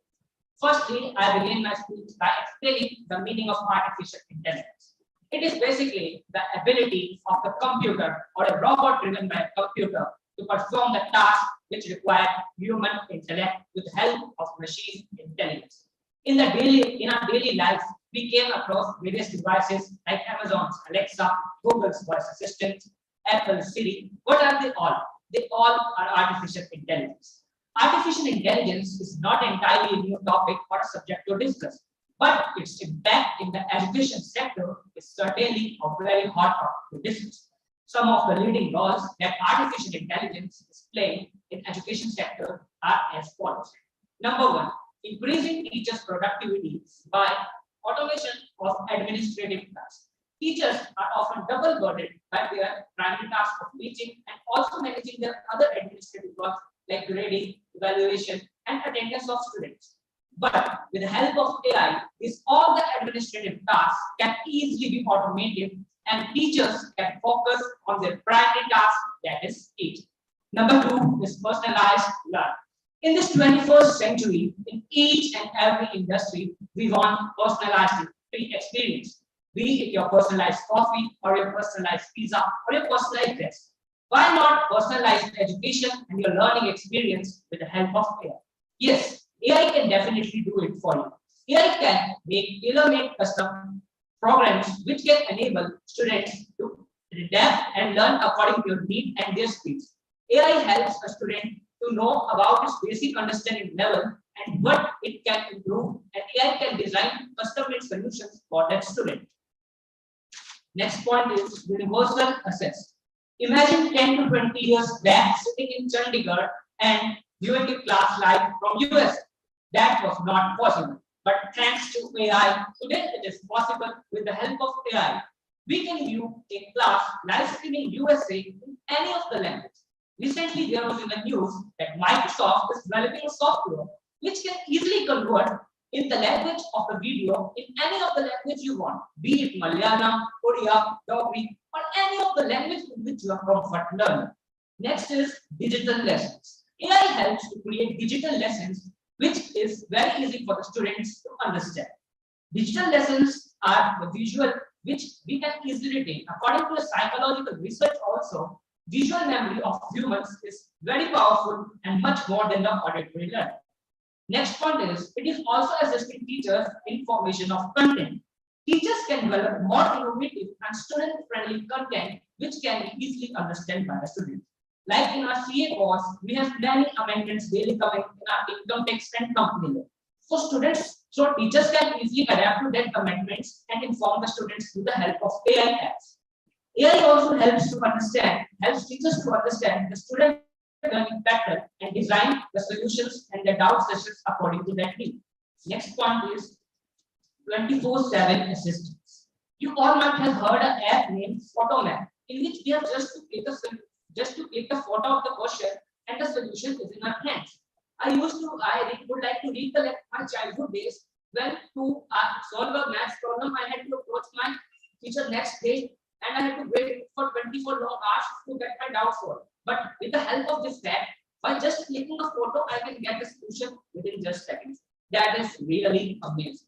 Firstly, I begin my speech by explaining the meaning of artificial intelligence. It is basically the ability of the computer or a robot driven by a computer to perform the tasks which require human intellect with the help of machine intelligence. In our daily life, we came across various devices like Amazon's Alexa, Google's voice assistant, Apple's Siri. What are they all? They all are artificial intelligence. Artificial intelligence is not entirely a new topic or a subject to discuss, but its impact in the education sector is certainly a very hot topic to discuss. Some of the leading roles that artificial intelligence is playing in education sector are as follows. Number one, increasing teachers' productivity by automation of administrative tasks. Teachers are often double burdened by their primary task of teaching and also managing their other administrative work like grading, evaluation, and attendance of students. But with the help of AI, all the administrative tasks can easily be automated and teachers can focus on their primary task, that is teaching. Number two is personalized learning. In this 21st century, in each and every industry, we want personalized experience. Be it your personalized coffee or your personalized pizza or your personalized dress. Why not personalized education and your learning experience with the help of AI? Yes, AI can definitely do it for you. AI can make tailor-made custom programs which can enable students to adapt and learn according to your need and their speeds. AI helps a student to know about its basic understanding level and what it can improve, and AI can design custom-made solutions for that student. Next point is universal access. Imagine 10 to 20 years back sitting in Chandigarh and viewing a class live from US. That was not possible. But thanks to AI, today it is possible with the help of AI. We can view a class live streaming USA in any of the languages. Recently, there was in the news that Microsoft is developing a software which can easily convert in the language of the video in any of the language you want, be it Malayalam, Korea, Dogri, or any of the language in which you are comfortable learning. Next is digital lessons. AI helps to create digital lessons, which is very easy for the students to understand. Digital lessons are the visual which we can easily retain. According to a psychological research also, Visual memory of humans is very powerful and much more than the auditory learning. Next point is, it is also assisting teachers in formation of content. Teachers can develop more innovative and student-friendly content which can be easily understood by the students. Like in our CA course, we have many amendments daily coming in our income tax and company law. So teachers can easily adapt to that amendments and inform the students with the help of AI apps. AI also helps teachers to understand the student learning pattern and design the solutions and the doubt sessions according to that need. Next point is 24/7 assistance. You all might have heard an app named PhotoMap, in which we have just to click the photo of the question and the solution is in our hands. I would like to recollect my childhood days when to solve a maths problem I had to approach my teacher next day and I had to wait for 24 long hours to get my doubt solved. But with the help of this app, by just clicking a photo, I can get the solution within just seconds. That is really amazing.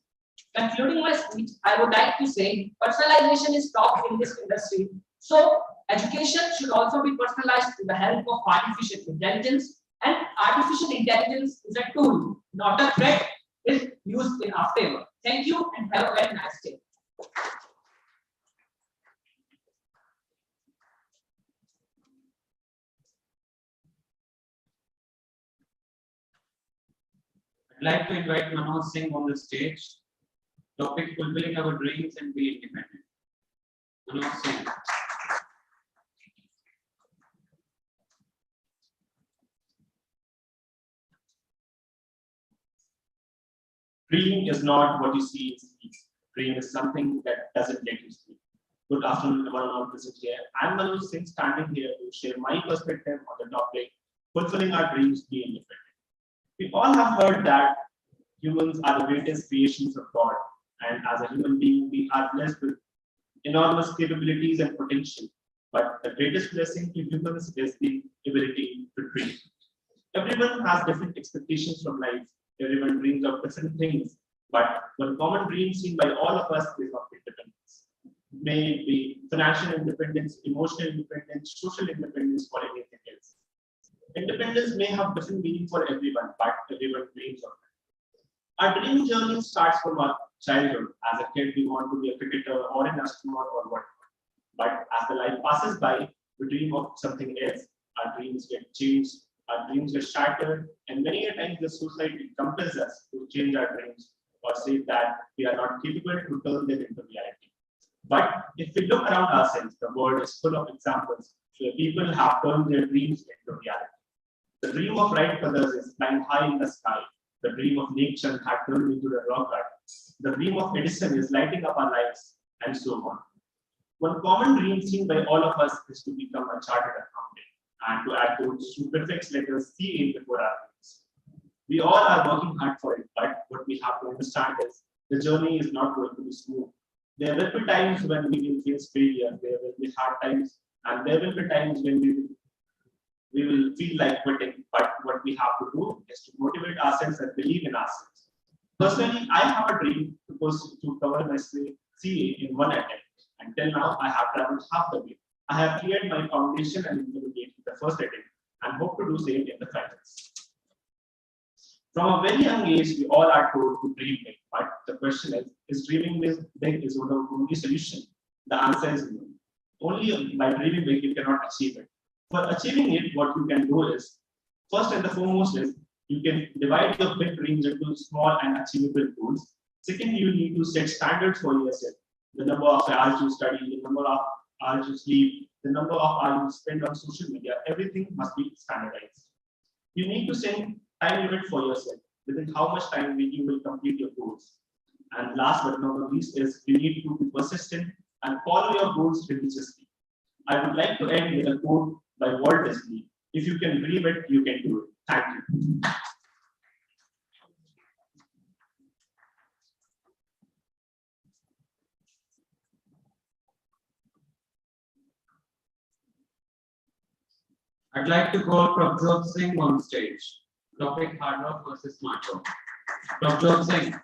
Concluding my speech, I would like to say personalization is top in this industry. So education should also be personalized with the help of artificial intelligence. And artificial intelligence is a tool, not a threat, is used in our favor. Thank you and have a very nice day. I'd like to invite Manoj Singh on the stage. Topic: fulfilling our dreams and be independent. Manoj Singh. Dream is not what you see in sleep. Dream is something that doesn't let you sleep. Good afternoon, everyone all present here. I'm Manoj Singh, standing here to share my perspective on the topic: fulfilling our dreams, be independent. We all have heard that humans are the greatest creations of God, and as a human being, we are blessed with enormous capabilities and potential. But the greatest blessing to humans is the ability to dream. Everyone has different expectations from life. Everyone dreams of different things, but one common dream seen by all of us is of independence. May it be financial independence, emotional independence, social independence, or anything else. Independence may have different meaning for everyone, but everyone dreams of it. Our dream journey starts from our childhood. As a kid, we want to be a cricketer or an astronaut or whatever. But as the life passes by, we dream of something else. Our dreams get changed, our dreams get shattered, and many a times the society compels us to change our dreams or say that we are not capable to turn them into reality. But if we look around ourselves, the world is full of examples where people have turned their dreams into reality. The dream of Wright brothers is flying high in the sky. The dream of nature had turned into a rocket. The dream of Edison is lighting up our lives, and so on. One common dream seen by all of us is to become a chartered accountant and to add those two prefix letters CA before our names. We all are working hard for it, but what we have to understand is the journey is not going to be smooth. There will be times when we will face failure, there will be hard times, and there will be times when we will feel like quitting. But what we have to do is to motivate ourselves and believe in ourselves. Personally, I have a dream to cover my CA in one attempt. Until now, I have traveled half the way. I have cleared my foundation and intermediate in the first attempt and hope to do same in the finals. From a very young age, we all are told to dream big. But the question is dreaming big is the only solution? The answer is no. Only by dreaming big, you cannot achieve it. For achieving it, what you can do is, first and the foremost is, you can divide your big dreams into small and achievable goals. Second, you need to set standards for yourself. The number of hours you study, the number of hours you sleep, the number of hours you spend on social media, everything must be standardized. You need to set time limit for yourself, within how much time you will complete your goals. And last but not least is, you need to be persistent and follow your goals religiously. I would like to end with a quote by Walt Disney: if you can dream it, you can do it. Thank you. I'd like to call Prabjot Singh on stage. Topic: hard work versus smart work. Prabjot Singh.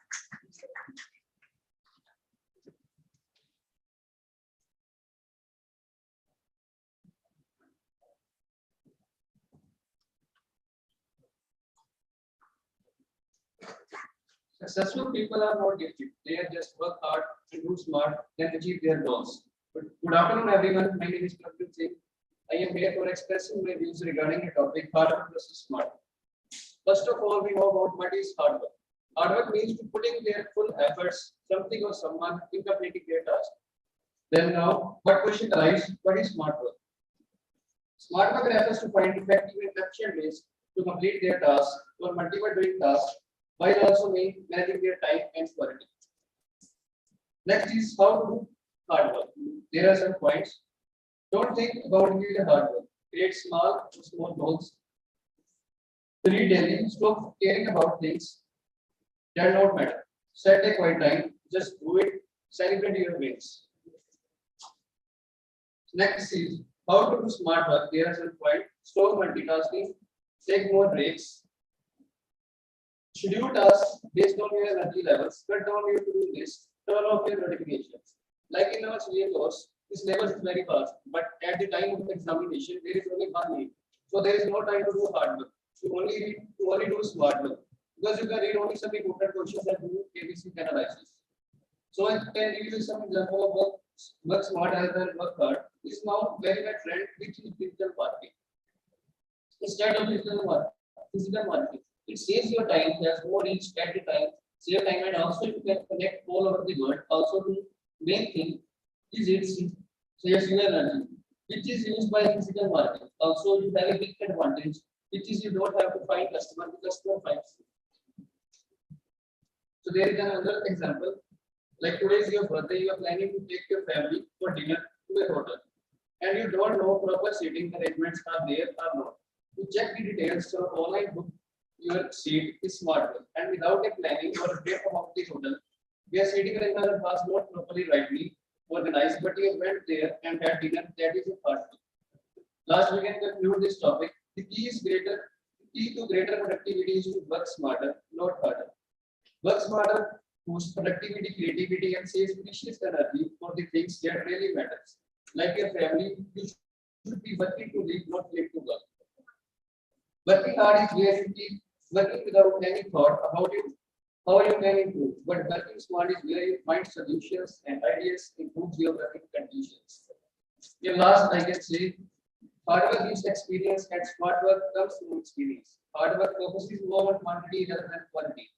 Successful people are not gifted. They are just work hard and do smart, then achieve their goals. Good afternoon, everyone. My name is Prabhu Singh. I am here for expressing my views regarding the topic hard work versus smart. First of all, we know about what is hard work. Hard work means to putting their full efforts, something or someone in completing their task. Then now, what question arises? What is smart work? Smart work refers to find effective and efficient ways to complete their tasks or multiple doing tasks while also managing their time and quality. Next is how to do hard work. There are some points. Don't think about doing the hard work. Create small goals. Read daily. Stop caring about things that don't matter. Set a quiet time. Just do it. Celebrate your wins. Next is how to do smart work. There are some points. Stop multitasking. Take more breaks. Schedule tasks based on your energy levels. Cut down your to-do list. Turn off your notifications. Like in our CA course, this level is very fast, but at the time of examination, there is only 1 minute. So there is no time to do hard work. You only do smart work. Because you can read only some important questions and do ABC analysis. So I can give you some example of work smart as well work hard. Is now very much trend, which is digital marketing. Instead of physical marketing, it saves your time, there's more reach at the time, save time, and also you can connect all over the world. Also, the main thing is it saves your energy, which is used by physical marketing. Also, you have a big advantage, which is you don't have to find customer, the customer finds you. So there is another example. Like today is your birthday, you are planning to take your family for dinner to a hotel, and you don't know proper seating arrangements are there or not. You check the details from online book. Your seat is smart work, and without a planning or a brief about the hotel, we are sitting in another was not properly rightly organized, but you went there and had dinner. That is a hard work. Last, we can conclude this topic. The key to greater productivity is to work smarter, not harder. Work smarter boosts productivity, creativity, and saves precious energy for the things that really matters. Like your family, you should be working to live, not live to work. Working hard is where you keep working without any thought about it, how you can improve. But working smart is where you find solutions and ideas improve your working conditions. Your last, I can say, hard work gives experience and smart work comes from experience. Hard work focuses more on quantity rather than quality.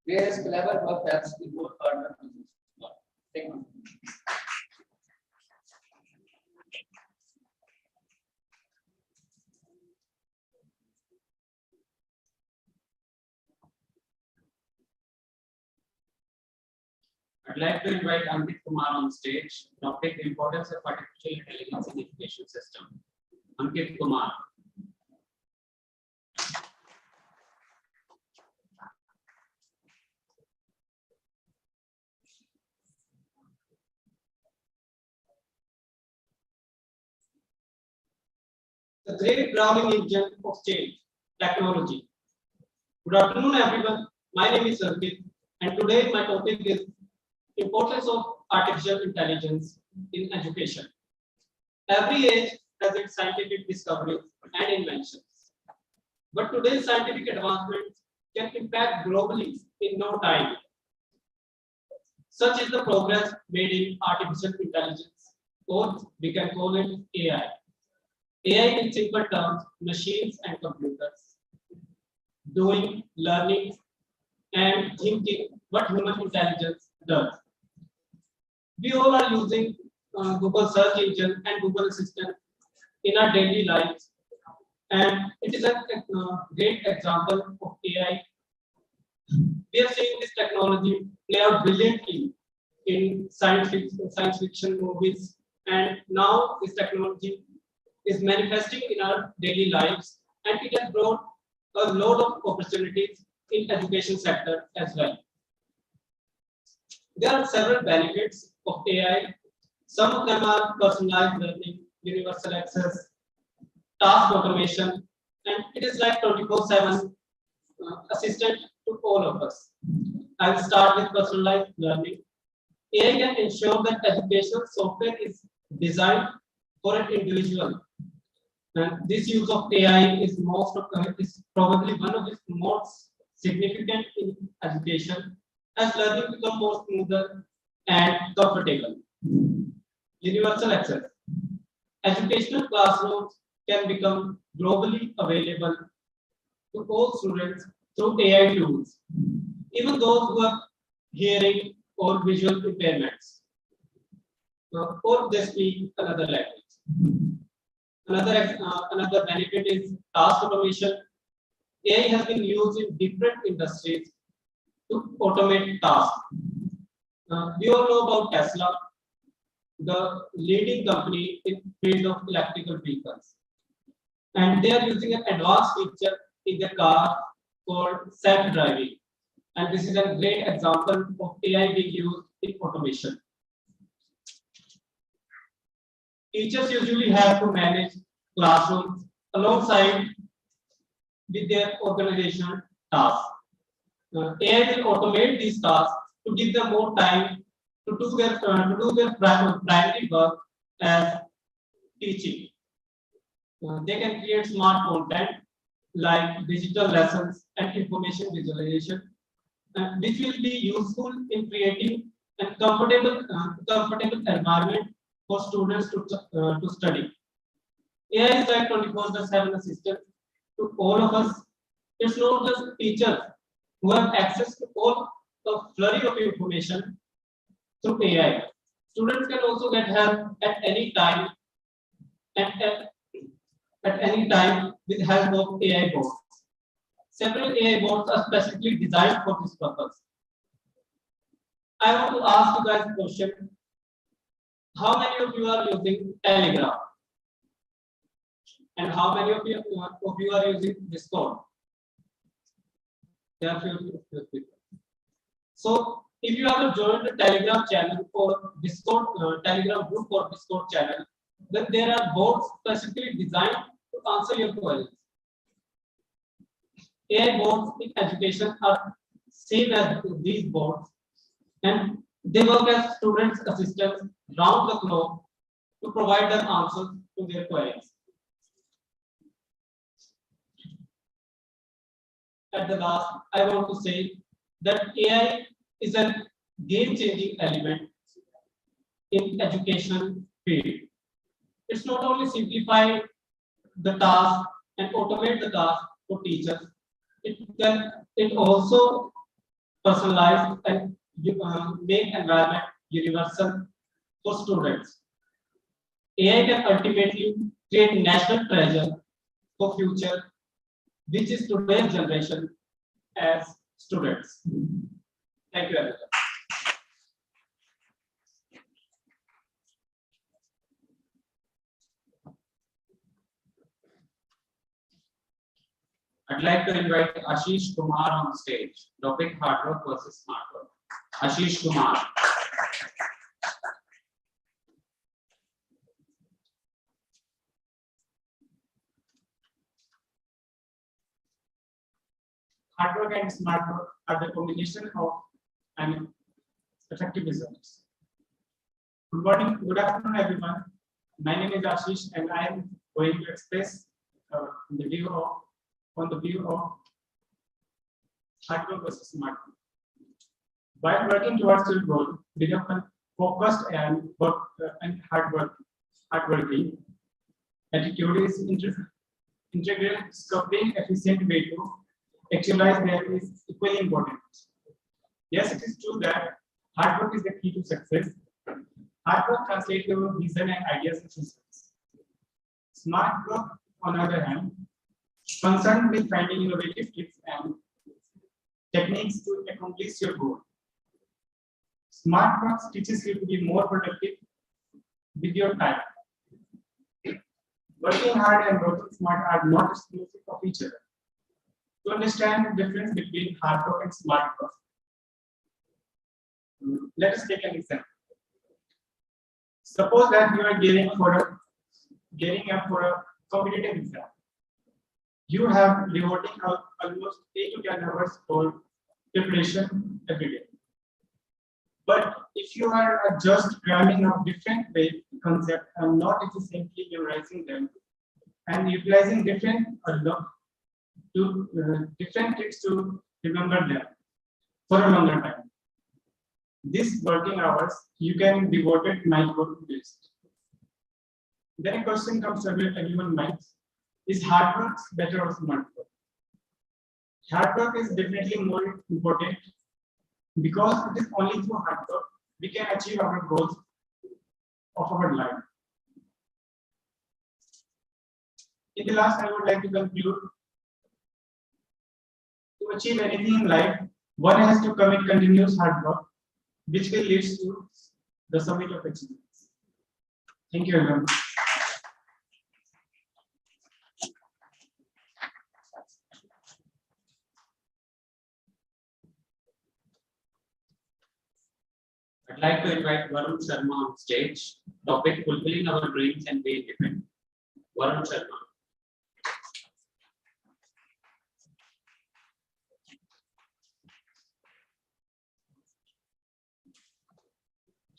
Whereas clever work helps in both hard work and smart. Thank you. I'd like to invite Ankit Kumar on stage. Topic: importance of artificial intelligence in education system. Ankit Kumar. The great driving engine of change, technology. Good afternoon, everyone. My name is Ankit, and today my topic is importance of artificial intelligence in education. Every age has its scientific discoveries and inventions, but today's scientific advancements can impact globally in no time. Such is the progress made in artificial intelligence, or we can call it AI. AI in simple terms, machines and computers, doing, learning, and thinking what human intelligence does. We all are using Google search engine and Google Assistant in our daily lives, and it is a great example of AI. We are seeing this technology play out brilliantly in science fiction movies, and now this technology is manifesting in our daily lives, and it has brought a lot of opportunities in education sector as well. There are several benefits of AI. Some of them are personalized learning, universal access, task automation, and it is like 24/7 assistant to all of us. I'll start with personalized learning. AI can ensure that educational software is designed for an individual. And this use of AI is probably one of its most significant in education as learning becomes more smoother and comfortable. Universal access. Educational classrooms can become globally available to all students through AI tools, even those who have hearing or visual impairments, or they speak another language. Another benefit is task automation. AI has been used in different industries to automate tasks. We all know about Tesla, the leading company in field of electrical vehicles, and they are using an advanced feature in the car called self-driving, and this is a great example of AI being used in automation. Teachers usually have to manage classrooms alongside with their organizational tasks. AI will automate these tasks to give them more time to do their primary work as teaching. They can create smart content like digital lessons and information visualization, which will be useful in creating a comfortable environment for students to study. AI is like 24/7 assistant to all of us. It's not just teachers who have access to all the flurry of information through AI. Students can also get help at any time, at any time with help of AI bots. Several AI bots are specifically designed for this purpose. I want to ask you guys a question. How many of you are using Telegram? And how many of you are using Discord? There are few people. So if you have to join the Telegram channel or Discord Telegram group or Discord channel, then there are bots specifically designed to answer your queries. AI bots in education are same as these bots, and they work as students' assistants round the clock to provide them answers to their queries. At the last, I want to say that AI is a game-changing element in education field. It's not only simplify the task and automate the task for teachers, it also personalize and make environment universal for students. AI can ultimately create national treasure for future, which is today's generation as students. Thank you, everyone. I'd like to invite Ashish Kumar on stage. Topic: hard work versus smart work. Ashish Kumar. Hard work and smart work are the combination of an effective results. Good morning, good afternoon, everyone. My name is Ashish, and I am going to express the view of hard work versus smart work. While working towards your goal, become focused and hardworking attitude is integral. Discovering efficient way to actualize them is equally important. Yes, it is true that hard work is the key to success. Hard work translates your vision and ideas into results. Smart work, on the other hand, concerned with finding innovative tips and techniques to accomplish your goal. Smart work teaches you to be more productive with your time. Working hard and working smart are not exclusive of each other. To understand the difference between hard work and smart work, let us take an example. Suppose that you are gearing up for a competitive exam. You have devoting almost 8 to 10 hours for preparation every day. But if you are just grabbing up different concepts and not efficiently memorizing them and utilizing different tricks to remember them for a longer time. These working hours, you can devote it micro-based. Then a question comes to everyone's mind: is hard work better or smart work? Hard work is definitely more important because it is only through hard work we can achieve our goals of our life. In the last, I would like to conclude: to achieve anything in life, one has to commit continuous hard work, which will lead to the summit of achievements. Thank you, everyone. I'd like to invite Varun Sharma on stage. Topic: fulfilling our dreams and being independent. Varun Sharma.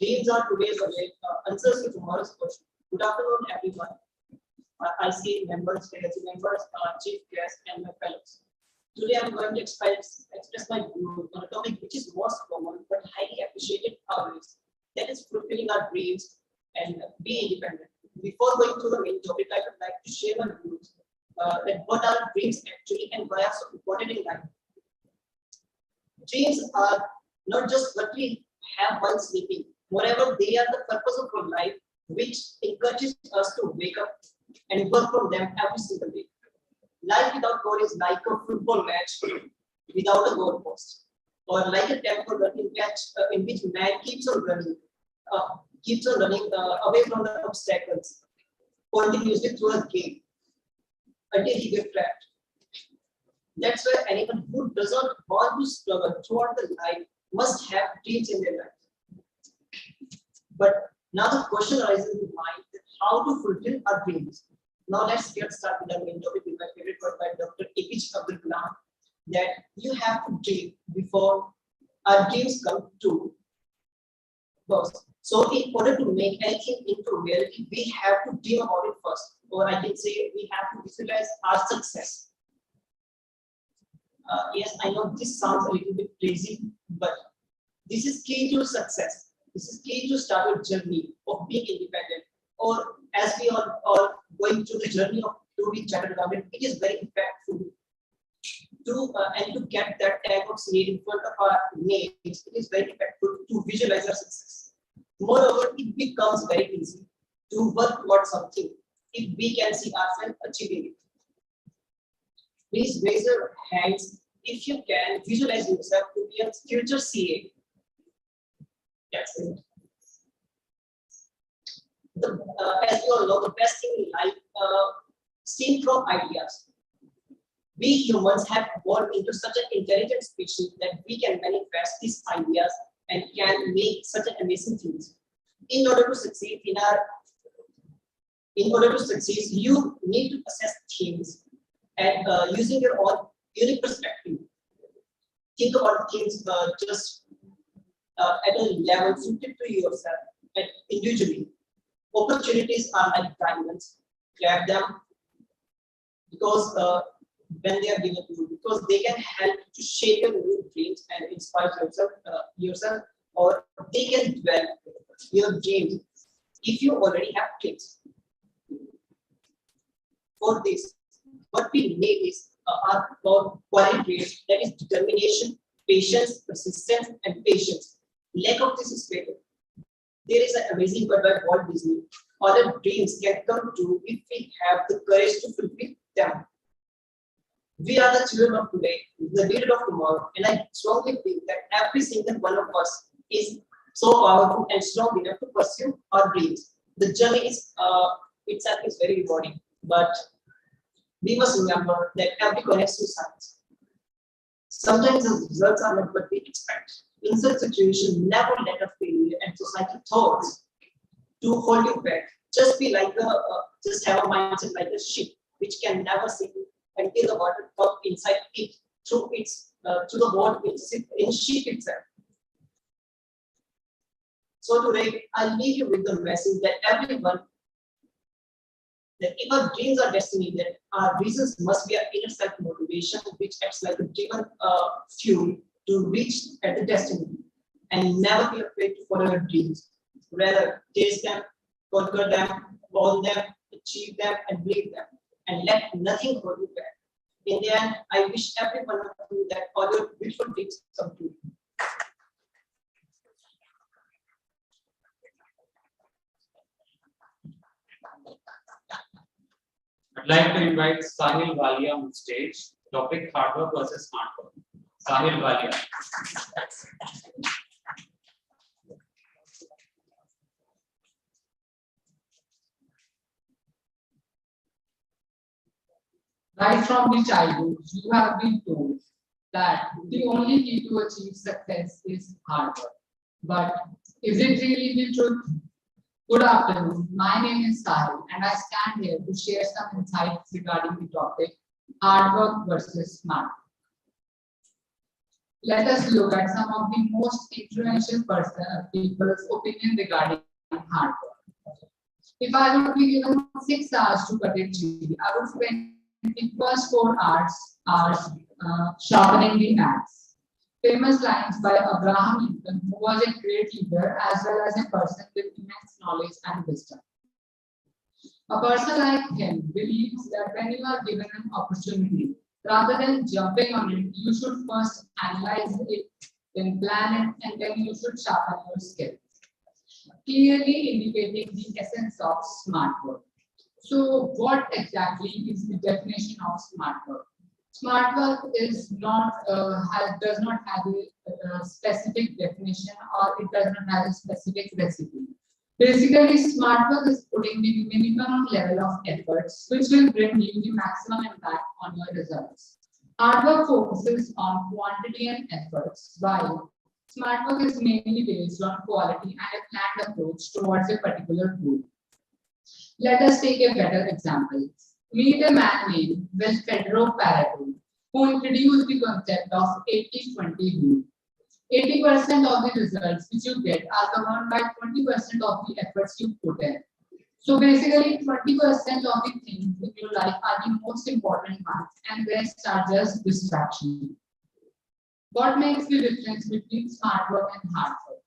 Dreams are today's answers to tomorrow's question. Good afternoon, everyone. I see members, faculty members, chief guests, and my fellows. Today, I'm going to express my view on a topic which is most common but highly appreciated nowadays. That is fulfilling our dreams and being independent. Before going to the main topic, I would like to share my views that what are dreams actually and why are so important in life. Dreams are not just what we have while sleeping. Moreover, they are the purpose of our life, which encourages us to wake up and work from them every single day. Life without God is like a football match without a goalpost, or like a temple running match in which man keeps on running away from the obstacles, continuously through a game until he gets trapped. That's why anyone who does not want to struggle throughout the life must have dreams in their life. But now the question arises in mind: how to fulfill our dreams? Now let's get started with our main topic with my favorite word by Dr. APJ Abdul Kalam, that you have to dream before our dreams come true. So in order to make anything into reality, we have to dream about it first, or I can say we have to visualize our success. Yes, I know this sounds a little bit crazy, but this is key to success. This is key to start your journey of being independent, or as we are going through the journey of to be chartered accountant, it is very impactful to get that tag of CA in front of our names. It is very impactful to visualize our success. Moreover, it becomes very easy to work towards something if we can see ourselves achieving it. Please raise your hands if you can visualize yourself to be a future CA. That's it. As you all know, the best thing in life stems from ideas. We humans have evolved into such an intelligent species that we can manifest these ideas and can make such an amazing things. In order to succeed, you need to assess things and using your own unique perspective. Think about things just at a level suited to yourself and individually. Opportunities are like diamonds. Grab them because when they are given to you, because they can help to shape your new dreams and inspire yourself, or they can develop your dreams if you already have dreams. For this, what we need is our quality traits, that is determination, patience, persistence, and patience. Lack of this is fatal. There is an amazing word by Walt Disney: all our dreams can come true if we have the courage to fulfill them. We are the children of today, the leader of tomorrow, and I strongly think that every single one of us is so powerful and strong enough to pursue our dreams. The journey is itself is very rewarding, but we must remember that every connection is science. Sometimes the results are not what we expect. In such situations, never let a failure and society thoughts to hold you back. Just be like just have a mindset like a ship which can never sink until the water comes inside it through the water in ship itself. So today I leave you with the message that everyone that if our dreams are destiny, then our reasons must be our inner self motivation, which acts like a driven fuel to reach at the destiny. And never be afraid to follow your dreams. Rather, chase them, conquer them, own them, achieve them, and believe them. And let nothing hold you back. In the end, I wish every one of you that all your beautiful dreams come true. I'd like to invite Sahil Walia on stage. Topic: hard work versus smart work. Sahil Walia. Right from the childhood, you have been told that the only key to achieve success is hard work. But is it really the truth? Good afternoon. My name is Sahil, and I stand here to share some insights regarding the topic hard work versus smart work. Let us look at some of the most influential people's opinion regarding hard work. If I would be given 6 hours to cut a tree, I would spend the first 4 hours sharpening the axe. Famous lines by Abraham Lincoln, who was a great leader as well as a person with immense knowledge and wisdom. A person like him believes that when you are given an opportunity, rather than jumping on it, you should first analyze it, then plan it, and then you should sharpen your skills. Clearly indicating the essence of smart work. So, what exactly is the definition of smart work? Smart work is not does not have a specific definition, or it does not have a specific recipe. Basically, smart work is putting the minimum level of efforts which will bring you the maximum impact on your results. Hard work focuses on quantity and efforts, while smart work is mainly based on quality and a planned approach towards a particular goal. Let us take a better example. Meet a man named Pedro Pareto, who introduced the concept of 80-20 rule. 80% of the results which you get are governed by 20% of the efforts you put in. So basically, 20% of the things in your life are the most important ones, and the rest are just distraction. What makes the difference between smart work and hard work?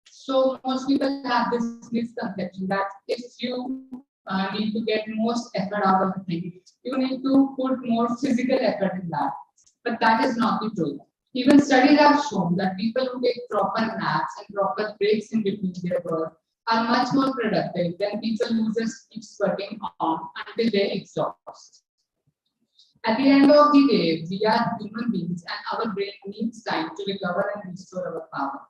So most people have this misconception that if you need to get most effort out of the thing, you need to put more physical effort in that. But that is not the truth. Even studies have shown that people who take proper naps and proper breaks in between their work are much more productive than people who just keep working on until they exhaust. At the end of the day, we are human beings and our brain needs time to recover and restore our power.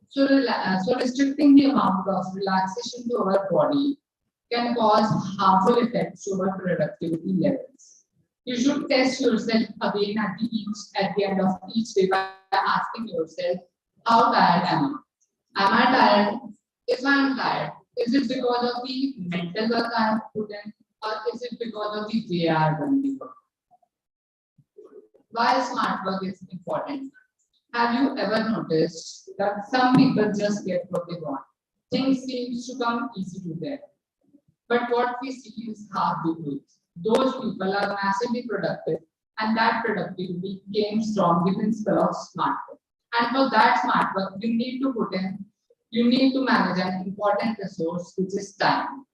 So restricting the amount of relaxation to our body can cause harmful effects to our productivity levels. You should test yourself again at the end of each day by asking yourself, how tired am I? Am I tired? If I am tired, is it because of the mental work I have put in, or is it because of the way I have done the work? Why smart work is important? Have you ever noticed that some people just get what they want? Things seem to come easy to them. But what we see is half the truth. Those people are massively productive, and that productivity comes from the principle of smart work. And for that smart work, you need to manage an important resource, which is time.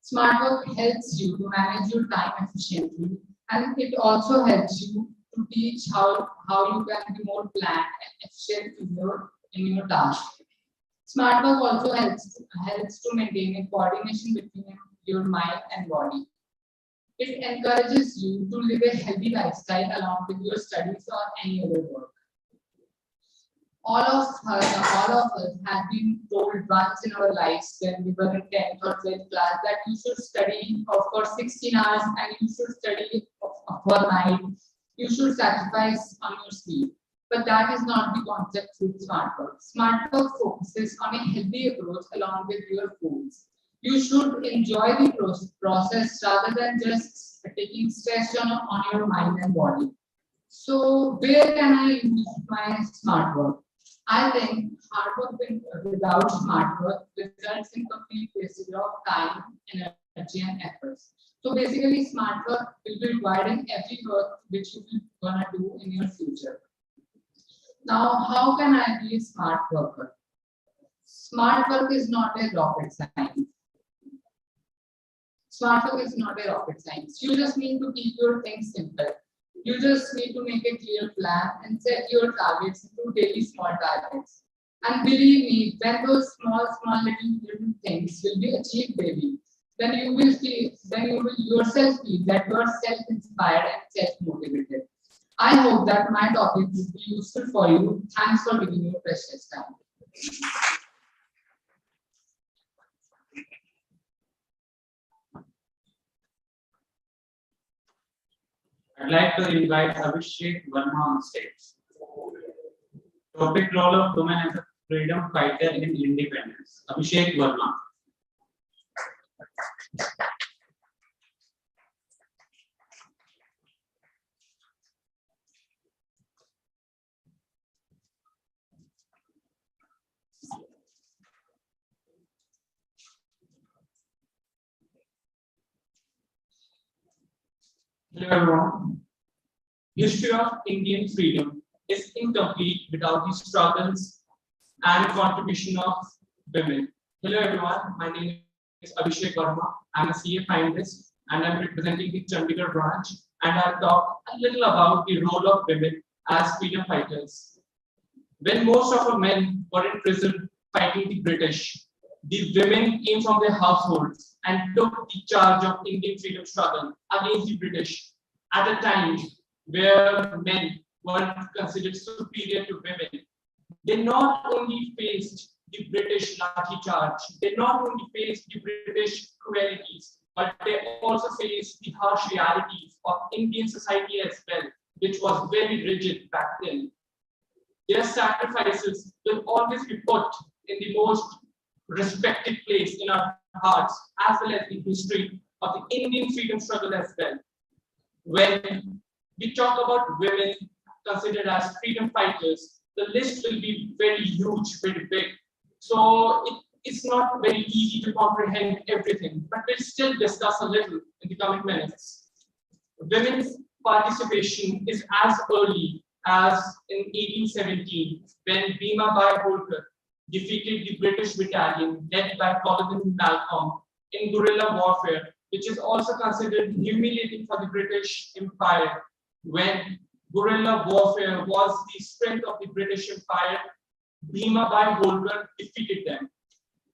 Smart work helps you to manage your time efficiently, and it also helps you to teach how you can be more planned and efficient in your task. Smart work also helps to maintain a coordination between your mind and body. It encourages you to live a healthy lifestyle along with your studies or any other work. All of us have been told once in our lives when we were in 10th or 12th class that you should study for 16 hours and you should study for night. You should sacrifice on your sleep. But that is not the concept with smart work. Smart work focuses on a healthy approach along with your goals. You should enjoy the process rather than just taking stress on your mind and body. So where can I use my smart work? I think hard work without smart work results in complete wastage of time, energy and efforts. So basically, smart work will be required in every work which you will gonna do in your future. Now, how can I be a smart worker? Smart work is not a rocket science. Smart work is not a rocket science. You just need to keep your things simple. You just need to make a clear plan and set your targets into daily small targets. And believe me, when those small little things will be achieved daily, then you will yourself feel that you are self-inspired and self-motivated. I hope that my topic will be useful for you. Thanks for giving me your precious time. I'd like to invite Abhishek Verma on stage. Topic: role of women as a freedom fighter in independence. Abhishek Verma. Hello everyone. History of Indian freedom is incomplete without the struggles and contribution of women. Hello everyone, my name is Abhishek Verma. I'm a CA finalist and I'm representing the Chandigarh branch, and I'll talk a little about the role of women as freedom fighters. When most of our men were in prison fighting the British, the women came from their households and took the charge of Indian freedom struggle against the British at a time where men were considered superior to women. They not only faced the British lathi charge, they not only faced the British cruelties, but they also faced the harsh realities of Indian society as well, which was very rigid back then. Their sacrifices will always be put in the most respected place in our hearts, as well as the history of the Indian freedom struggle as well. When we talk about women considered as freedom fighters, the list will be very huge, very big. So it's not very easy to comprehend everything, but we'll still discuss a little in the coming minutes. Women's participation is as early as in 1817, when Bhima Bai Holkar defeated the British battalion led by Colonel Malcolm in guerrilla warfare, which is also considered humiliating for the British Empire. When guerrilla warfare was the strength of the British Empire, Bhima Bai Holkar defeated them.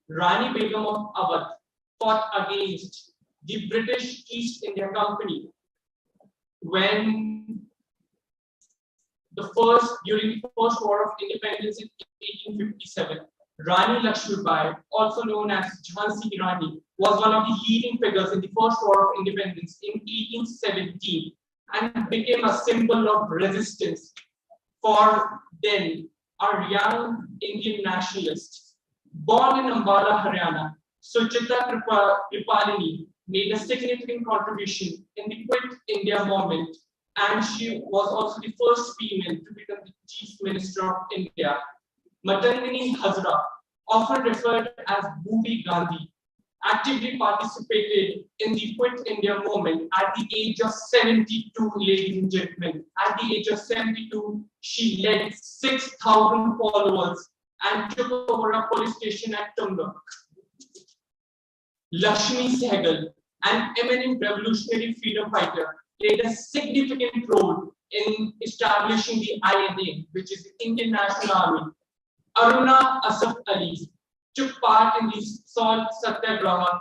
Rani Begum of Awadh fought against the British East India Company when during the first War of Independence in 1857. Rani Lakshmibai, also known as Jhansi Ki Rani, was one of the leading figures in the first War of Independence in 1817 and became a symbol of resistance for then a young Indian nationalist. Born in Ambala, Haryana, Suchita Kripalini made a significant contribution in the Quit India movement, and she was also the first female to become the Chief Minister of India. Matangini Hazra, often referred as Booby Gandhi, actively participated in the Quit India movement at the age of 72, ladies and gentlemen. At the age of 72, she led 6,000 followers and took over a police station at Tumnuk. Lakshmi Sehgal, an eminent revolutionary freedom fighter, played a significant role in establishing the INA, which is the Indian National Army. Aruna Asaf Ali took part in the Salt Satyagraha,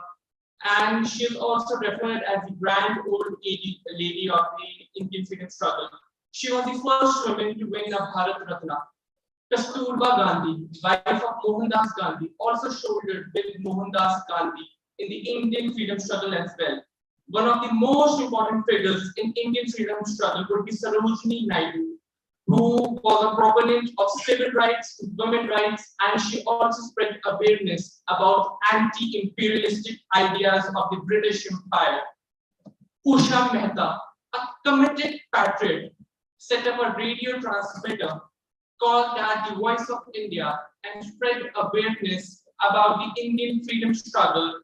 and she is also referred as the grand old lady of the Indian freedom struggle. She was the first woman to win a Bharat Ratna. Kasturba Gandhi, wife of Mohandas Gandhi, also shouldered with Mohandas Gandhi in the Indian freedom struggle as well. One of the most important figures in Indian freedom struggle would be Sarojini Naidu, who was a proponent of civil rights, women's rights, and she also spread awareness about anti-imperialistic ideas of the British Empire. Usha Mehta, a committed patriot, set up a radio transmitter called that the Voice of India and spread awareness about the Indian freedom struggle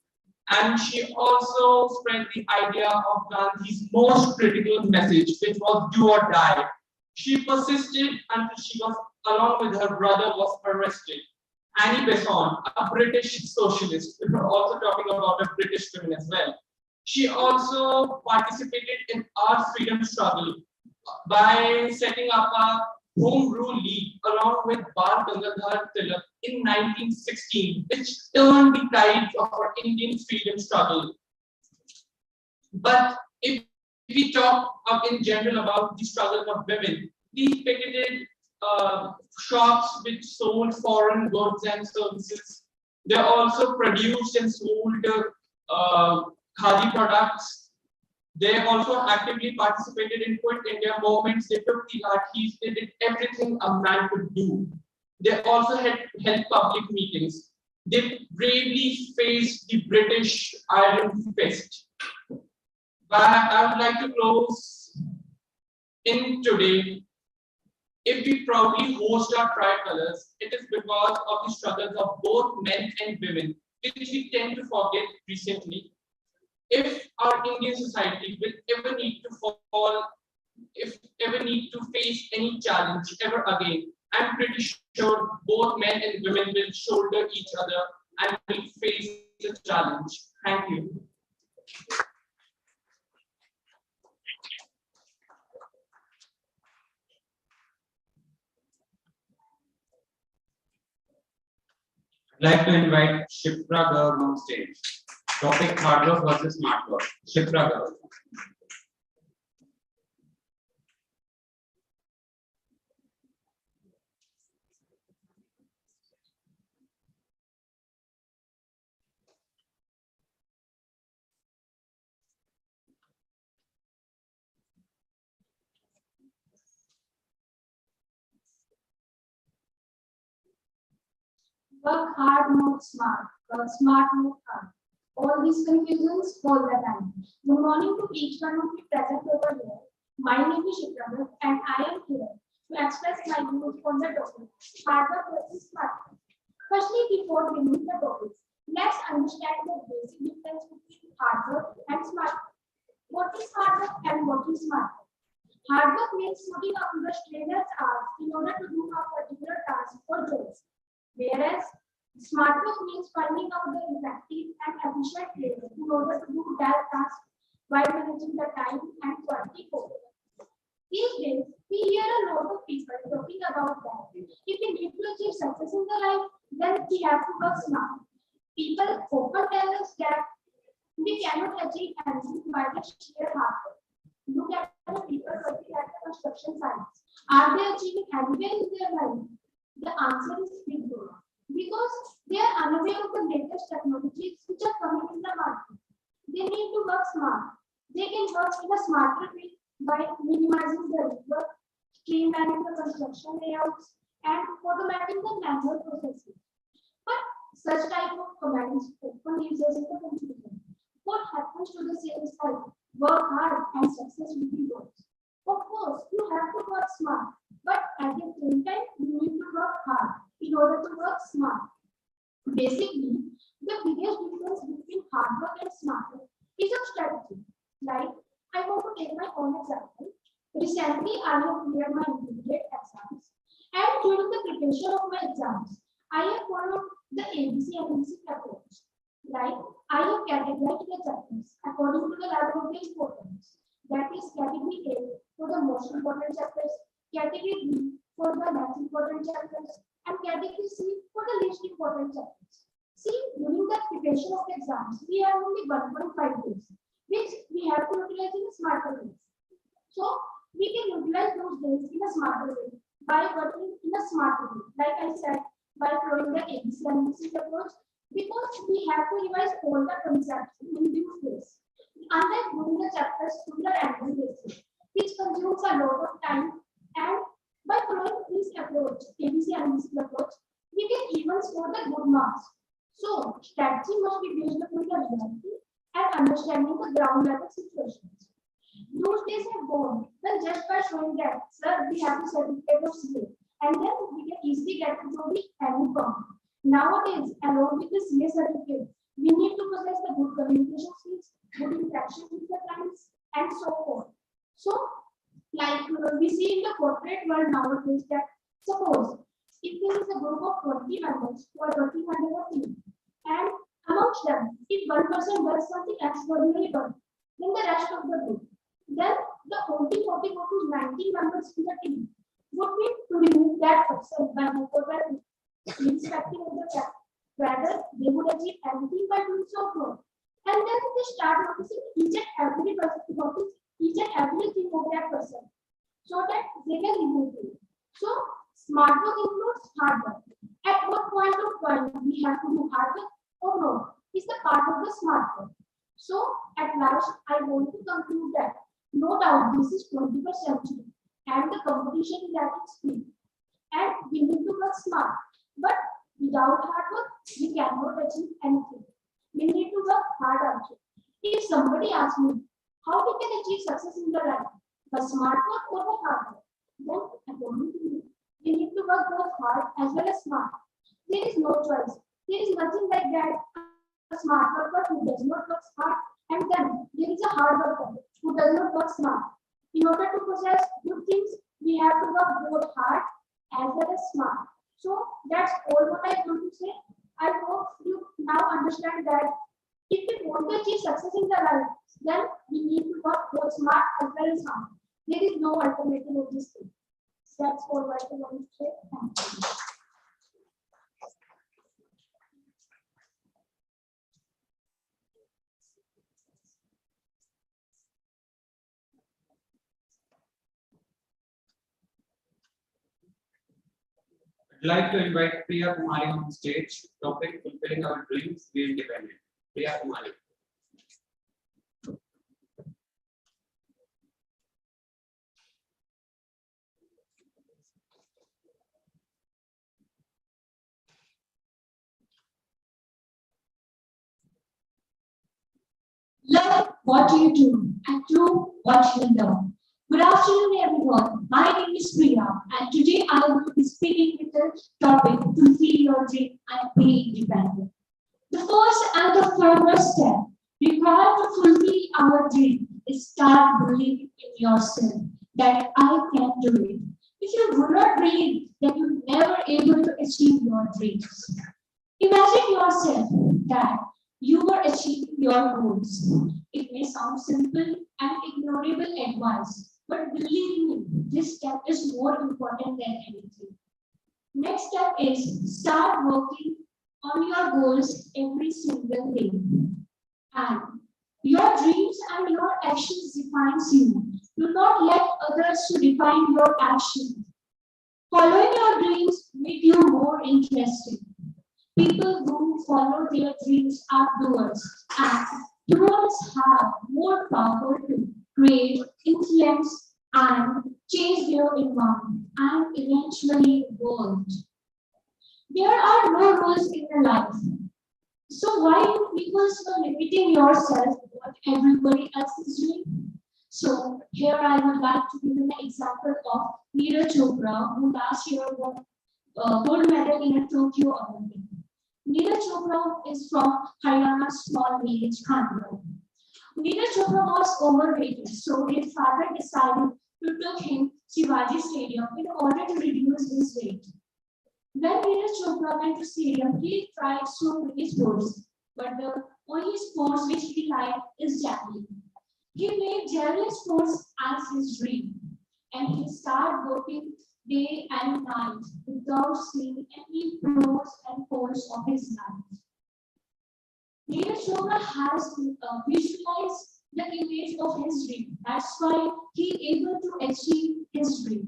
And she also spread the idea of Gandhi's most critical message, which was do or die. She persisted until she was, along with her brother, was arrested. Annie Besant, a British socialist, we were also talking about a British woman as well. She also participated in our freedom struggle by setting up a Home Rule League along with Bal Gangadhar Tilak in 1916, which turned the tides of our Indian freedom struggle. But if we talk in general about the struggle of women, these picketed shops which sold foreign goods and services, they also produced and sold khadi products. They also actively participated in Quit India movements. They took the lathis. They did everything a man could do. They also held public meetings. They bravely faced the British Iron Fist. But I would like to close in today. If we proudly host our tricolors, it is because of the struggles of both men and women, which we tend to forget recently. If our Indian society will ever need to face any challenge ever again, I'm pretty sure both men and women will shoulder each other and will face the challenge. Thank you. I'd like to invite Shipra Garg on stage. Topic: hard work versus smart work. Shipra Garg. Work hard, not smart. Work smart, not hard. All these confusions all the time. Good morning to each one of you present over here. My name is Shikra and I am here to express my views on the topic hard work versus smart work. Firstly, before beginning the topic, let's understand the basic difference between hard work and smart work. What is hard work and what is smart work? Hard work means putting up the strenuous hours in order to do a particular task or job. Whereas smart work means finding out the effective and efficient ways in order to do that task while managing the time and quality of it. These days, we hear a lot of people talking about that. If we need to achieve success in the life, then we have to work smart. People often tell us that we cannot achieve anything by the sheer hard work. Look at the people working at the construction sites. Are they achieving anywhere in their life? The answer is big no, because they are unaware of the latest technologies which are coming in the market. They need to work smart. They can work in a smarter way by minimizing the work, streamlining the construction layouts, and automating the manual processes. But such type of comments often leaves us in the confusion. What happens to the sales side? Work hard and success will be yours. Of course, you have to work smart, but at the same time, you need to work hard in order to work smart. Basically, the biggest difference between hard work and smart work is a strategy. Like, I want to take my own example. Recently, I have cleared my intermediate exams, and during the preparation of my exams, I have followed the ABC and ABC approach. Like, I have categorized the chapters according to the level of the importance. That is category A for the most important chapters, category B for the less important chapters, and category C for the least important chapters. See, during the preparation of exams, we have only 1.5 days, which we have to utilize in a smarter way. So, we can utilize those days in a smarter way by working in a smarter way. Like I said, by following the ABC and ABC approach, because we have to revise all the concepts in these days. Unlike doing the chapters to the random basis, which consumes a lot of time, and by following this approach, ABC and ABC approach, we can even score the good marks. So, strategy must be based upon the reality and understanding the ground level situations. Those days are gone when just by showing that, sir, we have a certificate of CA, and then we can easily get to the any firm. Nowadays, along with the CA certificate, We need to possess the good communication skills, good interaction with the clients, and so forth. So, like we see in the corporate world nowadays that suppose if there is a group of 20 members who are working under a team, and amongst them, if one person does something extraordinary good, then the rest of the group, then the only 40 to 90 members in the team would be to remove that person by irrespective of the fact whether they would achieve anything by doing so good. And then they start noticing each and every person, notice each and everything of that person, so that they can remove it. So smart work includes hard work. At what point of time we have to do hard work or no? Is the part of the smart work. So at last, I want to conclude that no doubt this is 21st century and the competition is at its peak. And we need to work smart. But without hard work, we cannot achieve anything. We need to work hard also. If somebody asks me how we can achieve success in the life, the smart work or the hard work, then according to me, we need to work both hard as well as smart. There is no choice. There is nothing like that. A smart worker who does not work hard, and then there is a hard worker who does not work smart. In order to possess good things, we have to work both hard as well as smart. So that's all what I want to say. I hope you now understand that if we want to achieve success in the life, then we need to work both smart as well as hard. There is no alternative of this thing. That's all what I want to say. Thank you. I'd like to invite Priya Kumari on stage. Topic: fulfilling our dreams, be independent. Priya Kumari. Love what you do and do what you love. Good afternoon, everyone. My name is Priya, and today I will be speaking with the topic fulfill your dream and be independent. The first and the foremost step required to fulfill our dream is start believing in yourself that I can do it. If you do not believe, then you're never able to achieve your dreams. Imagine yourself that you are achieving your goals. It may sound simple and ignorable advice, but believe me, this step is more important than anything. Next step is start working on your goals every single day. And your dreams and your actions defines you. Do not let others to define your actions. Following your dreams make you more interesting. People who follow their dreams are doers, and doers have more power to create, influence, and change their environment and eventually world. There are no rules in the life. So why you people so limiting yourself what everybody else is doing? So here I would like to give an example of Neeraj Chopra, who last year won gold medal in a Tokyo Olympic. Neeraj Chopra is from Haryana's small village, Khandwa. Neeraj Chopra was overweight, so his father decided to take him to Shivaji Stadium in order to reduce his weight. When Neeraj Chopra went to stadium, he tried so many sports, but the only sports which he liked is javelin. He made javelin sports as his dream, and he started working day and night without seeing any pros and cons of his life. Neeraj Chopra has visualized the image of his dream. That's why he able to achieve his dream.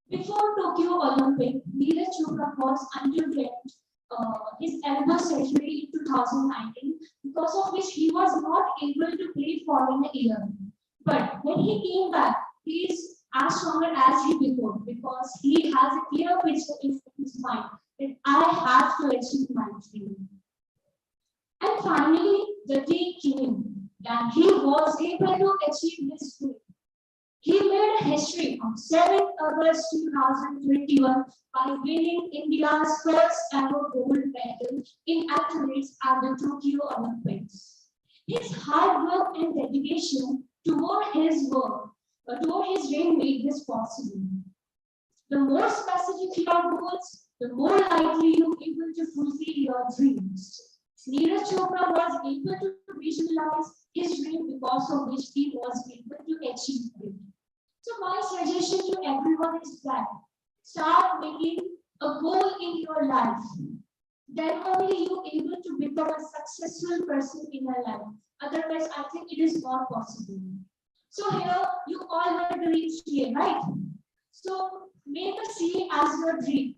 Before Tokyo Olympic, Neeraj Chopra was underwent his elbow surgery in 2019, because of which he was not able to play for an year. But when he came back, he is as stronger as he before, because he has a clear picture in his mind that I have to achieve my dream. And finally, the day came that he was able to achieve his dream. He made a history on 7th August 2021 by winning India's first ever gold medal in athletics at the Tokyo Olympics. His hard work and dedication toward his dream made this possible. The more specific your goals, the more likely you're able to fulfill your dreams. Neeraj Chopra was able to visualize his dream because of which he was able to achieve it. So my suggestion to everyone is that start making a goal in your life. Then only you able to become a successful person in your life. Otherwise, I think it is not possible. So here you all were doing CA, right? So make a CA as your dream.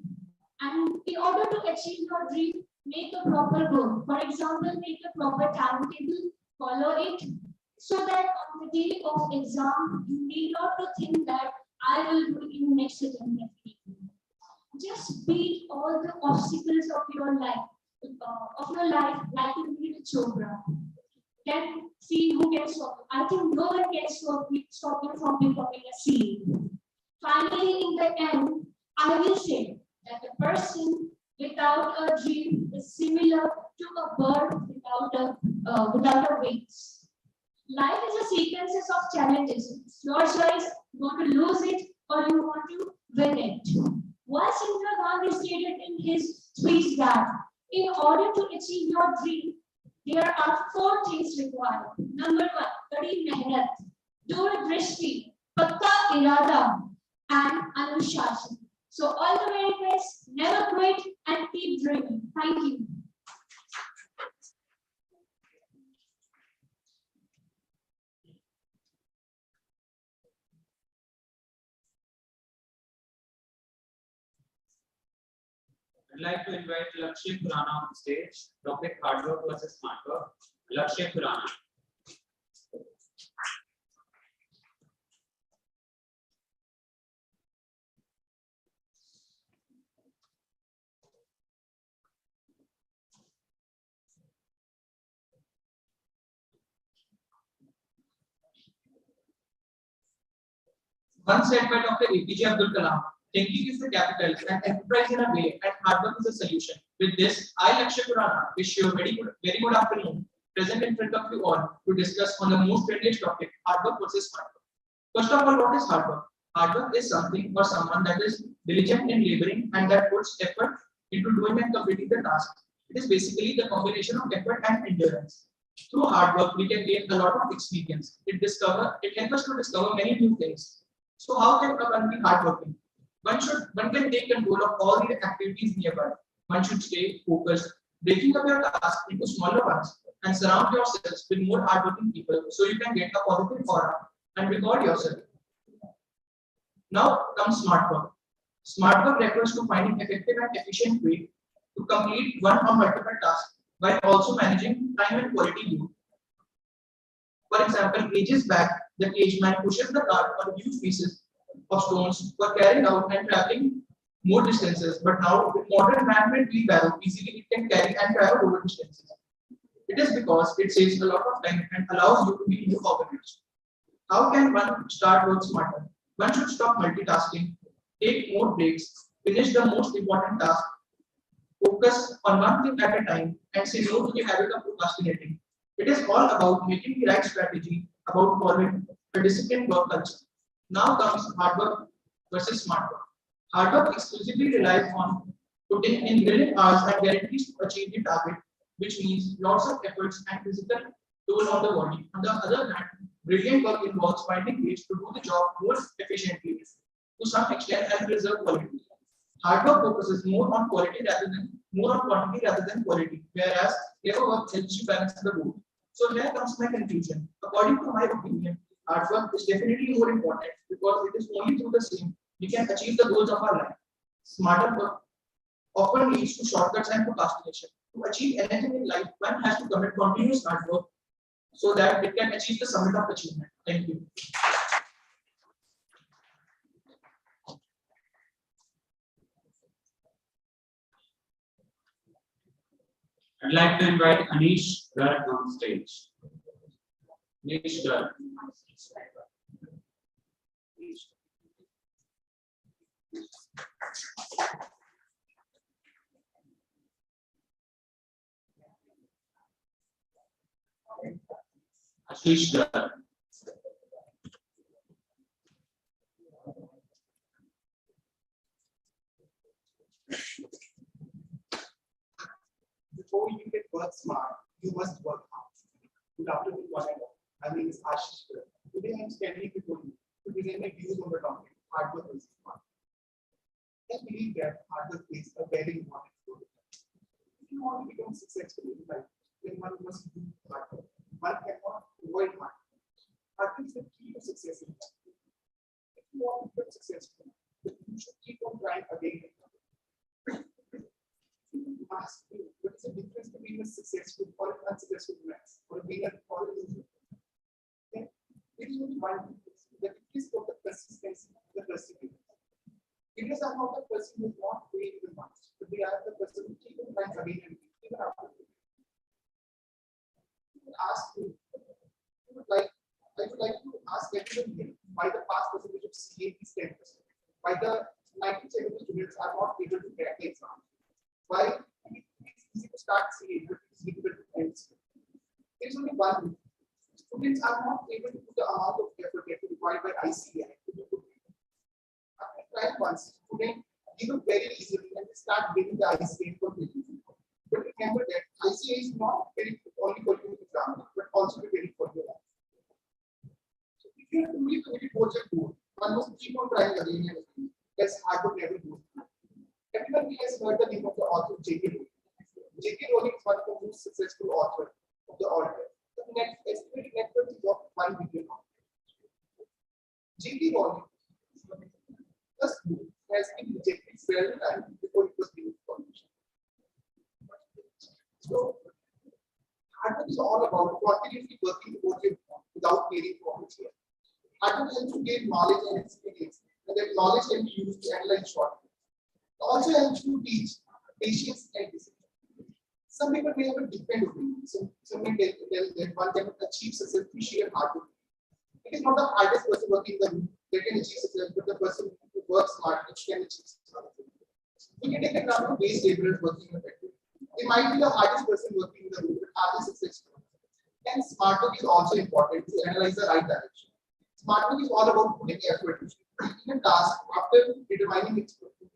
And in order to achieve your dream, make a proper goal. For example, make a proper timetable, follow it, so that on the day of exam, you need not to think that I will do it in next attempt. Just beat all the obstacles of your life, like you beat a Chopra. Then see who can stop you. I think no one can stop you from becoming a CA. Finally, in the end, I will say that a person without a dream is similar to a bird without a wings. Life is a sequence of challenges. It's your choice. You want to lose it or you want to win it. Once Indira Gandhi stated in his speech that in order to achieve your dream, there are 4 things required. Number 1, kadi mehnat, doordrashti, pakka irada, and anushashan. So all the very best, never quit and keep dreaming. Thank you. I'd like to invite Lakshya Khurana on stage. Topic hard work versus smart work. Lakshya Khurana. Once said by Dr. APJ Abdul Kalam, thinking is the capital and enterprise in a way and hard work is a solution. With this, I, Lakshya Khurana, wish you a very good afternoon, present in front of you all to discuss on the most trendiest topic, hard work versus smart work. First of all, what is hard work? Hard work is something or someone that is diligent in laboring and that puts effort into doing and completing the task. It is basically the combination of effort and endurance. Through hard work, we can gain a lot of experience. It helps us to discover many new things. So how can one be hardworking? One can take control of all the activities nearby. One should stay focused, breaking up your tasks into smaller ones, and surround yourselves with more hardworking people so you can get a positive aura and record yourself. Now comes smart work. Smart work refers to finding effective and efficient way to complete one or multiple tasks while also managing time and quality load. For example, ages back, the caveman pushes the cart on huge pieces of stones for carrying out and traveling more distances. But now, with modern man-made wheelbarrow, easily it can carry and travel over distances. It is because it saves a lot of time and allows you to be more organized. How can one start work smarter? One should stop multitasking, take more breaks, finish the most important task, focus on one thing at a time, and say no to the habit of procrastinating. It is all about making the right strategy, about following a disciplined work culture. Now comes hard work versus smart work. Hard work exclusively relies on putting in brilliant hours and guarantees to achieve the target, which means lots of efforts and physical toll on the body. On the other hand, brilliant work involves finding ways to do the job more efficiently to some extent and preserve quality. Hard work focuses more on quantity rather than quality, whereas clever work helps you balance the both. So here comes my conclusion. According to my opinion, hard work is definitely more important because it is only through the same we can achieve the goals of our life. Smarter work often leads to shortcuts and procrastination. To achieve anything in life, one has to commit continuous hard work so that it can achieve the summit of achievement. Thank you. I'd like to invite Anish Garg on stage. Anish Garg. Ashish Gar. Before you can work smart, you must work hard. Good afternoon, one and all. My name is Ashish Gar. Today I am standing before you to present my views on the topic hard work versus smart. I believe that hard work is a very important goal. If you want to become successful in life, then one must do hard work. One cannot avoid hard work. Hard work is the key to success in life. If you want to become successful, then you should keep on trying again and again. Ask me, what is the difference between a successful or an unsuccessful man, or a winner or a loser? Then it is only one difference. The difference of the consistency, the perseverance. Winners are not the person who is not paid the most, but they are the person who keep on trying again and again, even after. Ask me, I would like to ask everyone here why the pass percentage of CA is 10%, why the 90% of the students are not able to crack the exam. Why it's easy to start CA, but it's difficult to end CA. There is only one reason. Students are not able to put the amount of effort that is required by ICAI to do good. After trying once, students give up very easily and they start getting the ICAI for free. But remember that ICAI is not very only for your exam, but also very for your life. So if you are truly committed towards your goal, one must keep on trying again and again. As hard work never goes through. Everyone has heard the name of the author J.K. Rowling. J.K. Rowling is one of the most successful authors of the author. The estimated net worth is of $1 billion. J.K. Rowling first book has been rejected several times before it was given published. So, hard work is all about continuously working towards your goal without waiting for it here. Hard work helps to gain knowledge and experience, and that knowledge can be used to analyze short. Also helps to teach patience and discipline. Some people may have a different opinion. Some may tell that one can achieve success through sheer hard work. It is not the hardest person working in the room that can achieve success, but the person who works smart which can achieve success. We can take an example of wage laborers working in a factory. They might be the hardest person working in the room, but are they successful? And smart work is also important to analyze the right direction. Smart work is all about putting effort in a task after determining its purpose.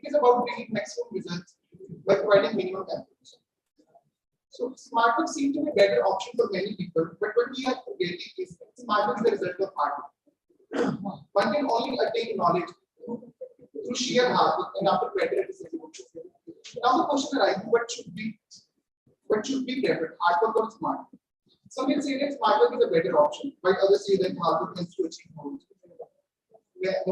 It is about bringing maximum results by providing minimum effort. So smart work seems to be a better option for many people, but what we are forgetting is smart work is the result of hard work. One can only attain knowledge through sheer hard work and after better decision. Now the question arises: what should be preferred, hard work or smart work? Some will say that smart work is a better option, while others say that hard work helps to achieve more efficient. To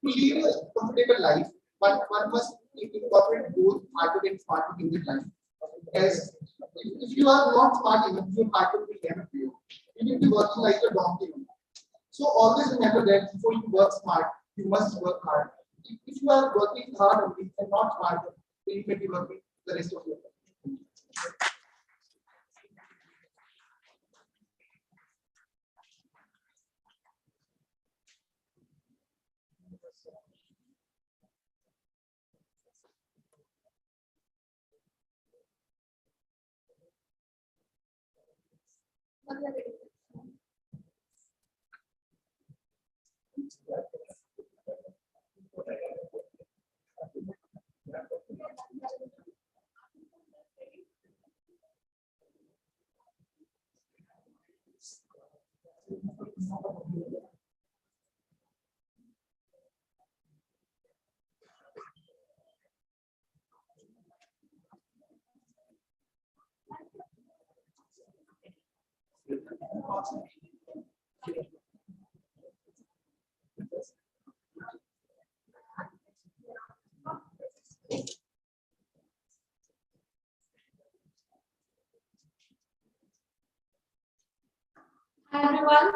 live a comfortable life, one must incorporate both hard work and smart work in their life. As if you are not smart enough, your hard work will never pay you. You will be working like a donkey. So always remember that before you work smart, you must work hard. If you are working hard only and not smart, then you may be working the rest of your life. Hi everyone.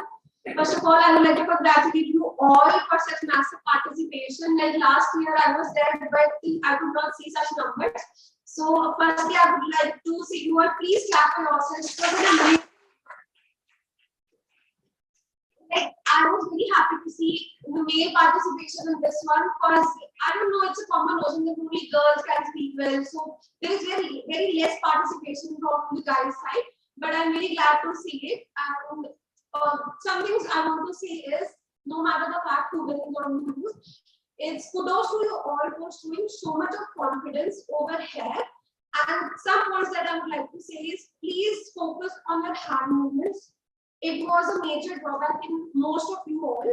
First of all, I would like to congratulate you all for such massive participation. Like last year, I was there, but I could not see such numbers. So, firstly, I would like to see you all please clap for yourselves for the like I was very happy to see the male participation in this one because I don't know, it's a common notion that only girls can speak well. So there is very less participation from the guys' side, but I'm very glad to see it. And some things I want to say is, no matter the fact who wins or who loses, it's kudos to you all for showing so much of confidence over here. And some points that I would like to say is, please focus on your hand movements. It was a major drawback in most of you all.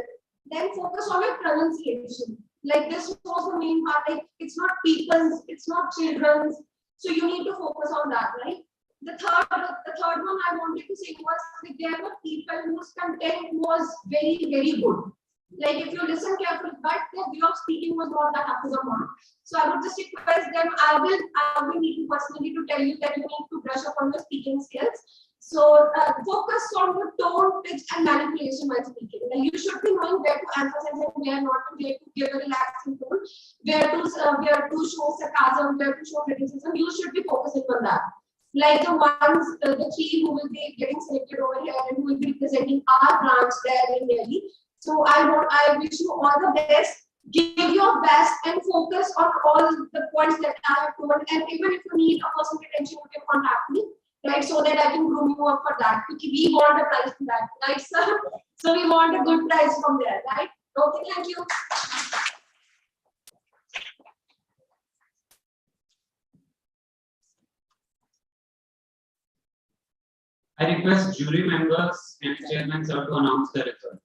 Then focus on your pronunciation. Like this was the main part. Like it's not people's, it's not children's. So you need to focus on that, right? The third one I wanted to say was that there were people whose content was very good. Like if you listen carefully, but their way of speaking was not that up to the mark. So I would just request them. I will need to personally to tell you that you need to brush up on your speaking skills. So focus on your tone, pitch, and manipulation while speaking. Like you should be knowing where to emphasize and where not to, where to give a relaxing tone, where to show sarcasm, where to show criticism. You should be focusing on that. Like the ones, the three who will be getting selected over here and who will be representing our branch there in Delhi. So I wish you all the best. Give your best and focus on all the points that I have told. And even if you need a personal attention, you can contact me, right? So that I can groom you up for that. Because we want a prize from that, right, sir? So we want a good prize from there, right? Okay, thank you. I request jury members and chairman sir to announce the result.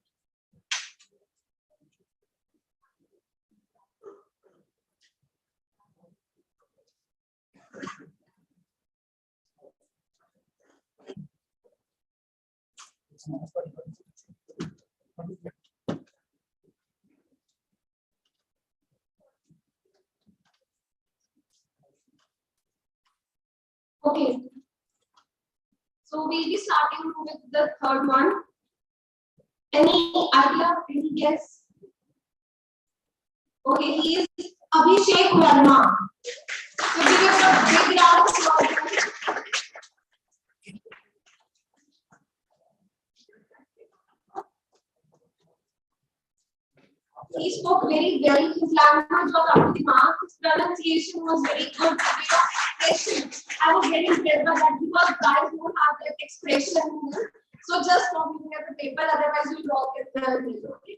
Okay. So we'll be starting with the third one. Any idea? Any guess? Okay, he is Abhishek Verma. So give us a big round of applause. He spoke very well. His language was up to the mark. His pronunciation was very good. I was very impressed by that because guys don't have that expression. So just stop looking at the paper, otherwise you'll drop it there. Okay.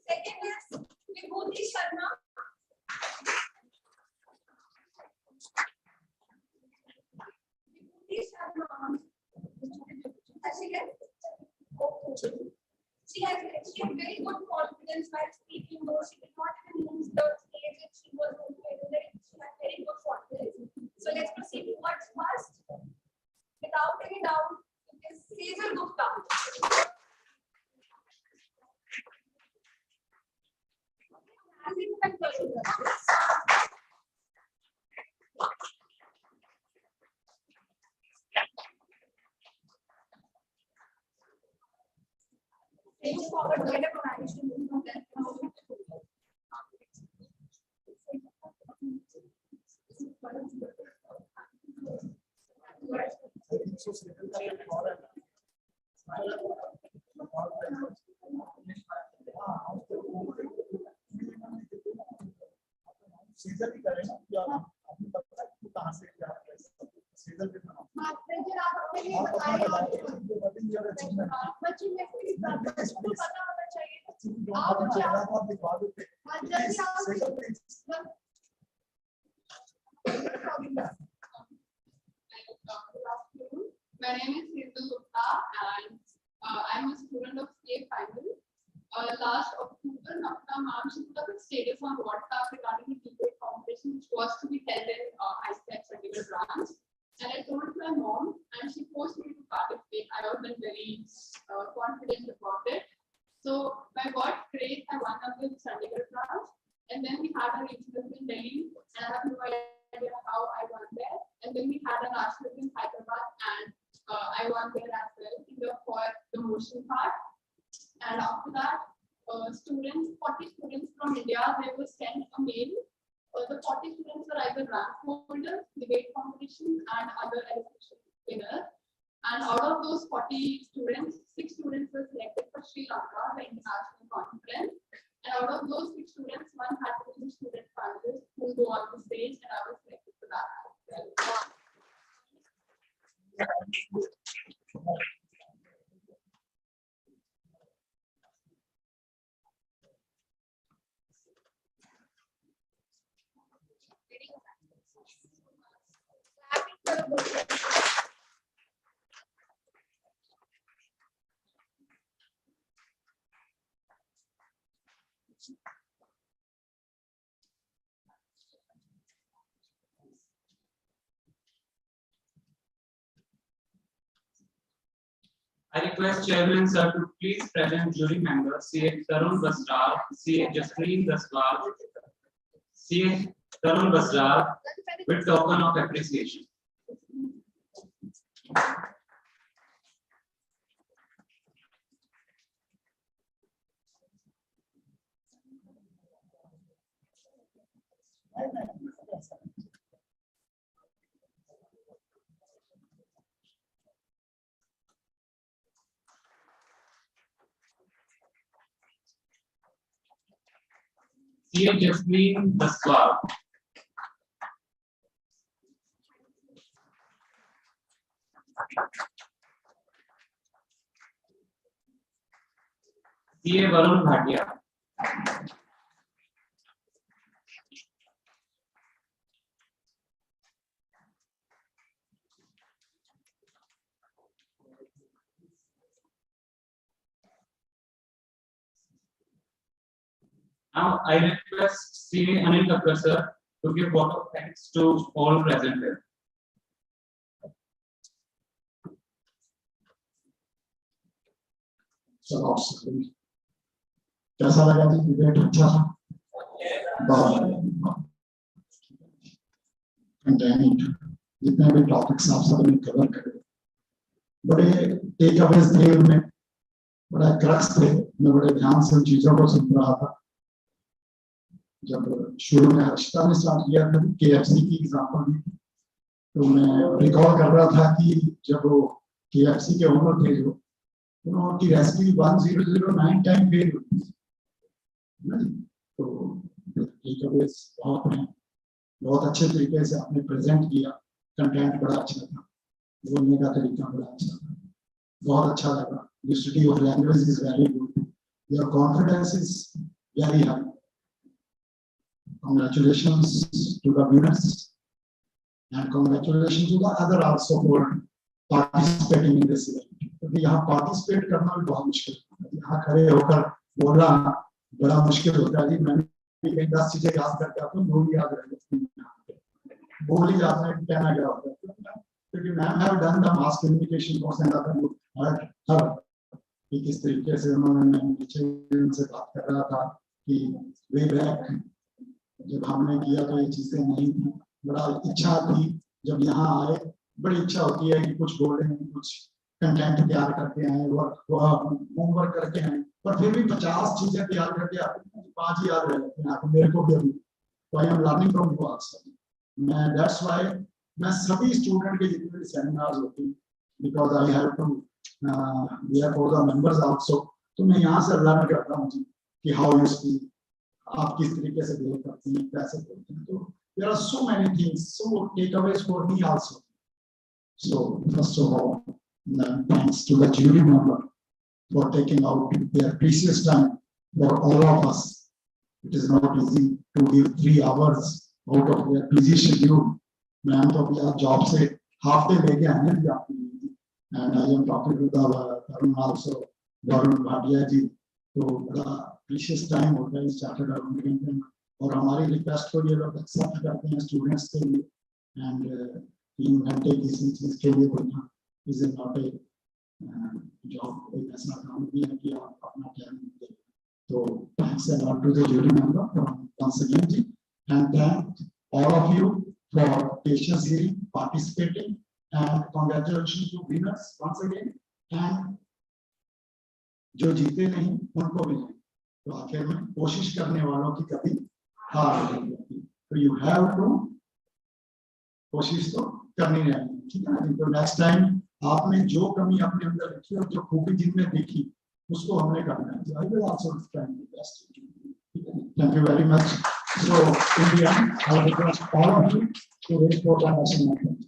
Second is Vibhuti Sharma. Vibhuti Sharma. She has very good confidence while speaking, though she did not even use the stage that she was going to. She had very good confidence. So let's proceed towards first. Without any doubt, it is Cesar Gupta. Season ही करें ना या अभी पता है कि कहां से क्या है सीजन पे बनाओ आप अपना बताइए जो बताइए यार अचीवमेंट बच्चे में कोई पता होना चाहिए आप दिखा देते My name is Cesar Gupta and I'm a student of state final. Last October, Dr. Ma'am, she put up a status on WhatsApp regarding the debate competition which was to be held in ISTEC particular branch. And I told my mom and she forced me to participate. got praised by one of the Chandigarh branch, and then we had an incident in Delhi, and I have no idea how I won there. And then we had a national in Hyderabad, and I won there as well for the motion part. And after that, 40 students from India, they were sent a mail. The 40 students were either rank holders, debate competition, and other elocution winners. And out of those 40 students, 6 students were selected for Sri Lanka, the international conference. And out of those 6 students, one had to be the student finalist who go on the stage, and I was selected for that as well. I request Chairman Sir to please present jury members CA Tarun Basrar, CA Jasleen Daswal, CA Tarun Basrar with token of appreciation. CA Jasleen Daswal. CA Varun Bhatia. Now I request CA Anil Thakkar sir to give vote of thanks to all present here. कैसा लगा जी debate अच्छा था बहुत content जितने भी topics आप सबने cover करे बड़े टेक अवेज थे उनमें बड़ा क्रक्स थे मैं बड़े ध्यान से उन चीजों को सुन रहा था जब शुरू में हर्षिता ने स्टार्ट किया था KFC की एग्जांपल दी तो मैं रिकॉल कर रहा था कि जब वो KFC के ओनर थे जो उनकी रेसिपी 1009 टाइम फेल हुई तो बहुत अच्छे तरीके से आपने प्रेजेंट किया कंटेंट बड़ा अच्छा था बोलने का तरीका बड़ा अच्छा था बहुत अच्छा लगा your study of language is very good your confidence is very high congratulations to the winners and congratulations to the other also for participating in this event क्योंकि यहाँ पार्टिसिपेट करना भी बहुत मुश्किल है यहाँ खड़े होकर बोलना बड़ा मुश्किल होता है जी मैंने 10 चीजें याद करके आपको दो याद रहे बोल ही जाता है कहना क्या होता है क्योंकि ma'am have done the mass communication course and other हर किस तरीके से उन्होंने नीचे उनसे बात कर रहा था कि वे बैक जब हमने किया तो ये चीजें नहीं थी बड़ा इच्छा थी जब यहाँ आए बड़ी इच्छा होती है कि कुछ बोलें कुछ कंटेंट तैयार करके आए होमवर्क करके आए पर फिर भी 50 चीजें तैयार करके आते 5 ही याद रहती हैं आपको मेरे को भी अभी तो I am learning from you also मैं दैट्स व्हाई मैं सभी स्टूडेंट के जितने भी सेमिनार्स होते हैं because I have to we are for the members also तो मैं यहाँ से लर्न करता हूँ कि हाउ यू स्पीक आप किस तरीके से बिहेव करते हैं कैसे बोलते हैं तो there are so many things so takeaways for me also so first of all thanks to the jury member for taking out their precious time for all of us it is not easy to give 3 hours out of their busy schedule मैं तो अभी आज job से half day लेके आने भी आपको and I am talking to the Tarun also Varun Bhatia जी तो बड़ा प्रीशियस टाइम होता है इस चार्टर्ड अकाउंटेंट में और हमारी रिक्वेस्ट को ये लोग एक्सेप्ट करते हैं स्टूडेंट्स के लिए एंड 3 घंटे किसी चीज के लिए देना इज नॉट ए जॉब कोई ऐसा काम नहीं है कि आप अपना टाइम दें thanks a lot to the jury member once again, Ji. And thank all of you for patiently participating. And congratulations to winners once again. And जो जीते नहीं उनको भी नहीं, तो आखिर में कोशिश करने वालों की कभी हार नहीं होती, तो यू हैव टू कोशिश तो करनी रहनी, ठीक है ना। तो नेक्स्ट टाइम आपने जो कमी अपने अंदर रखी और जो खूबी जिनमें देखी उसको हमने करना है। I will also try my best. Thank you very much. So in the end I request all of you to raise your hand.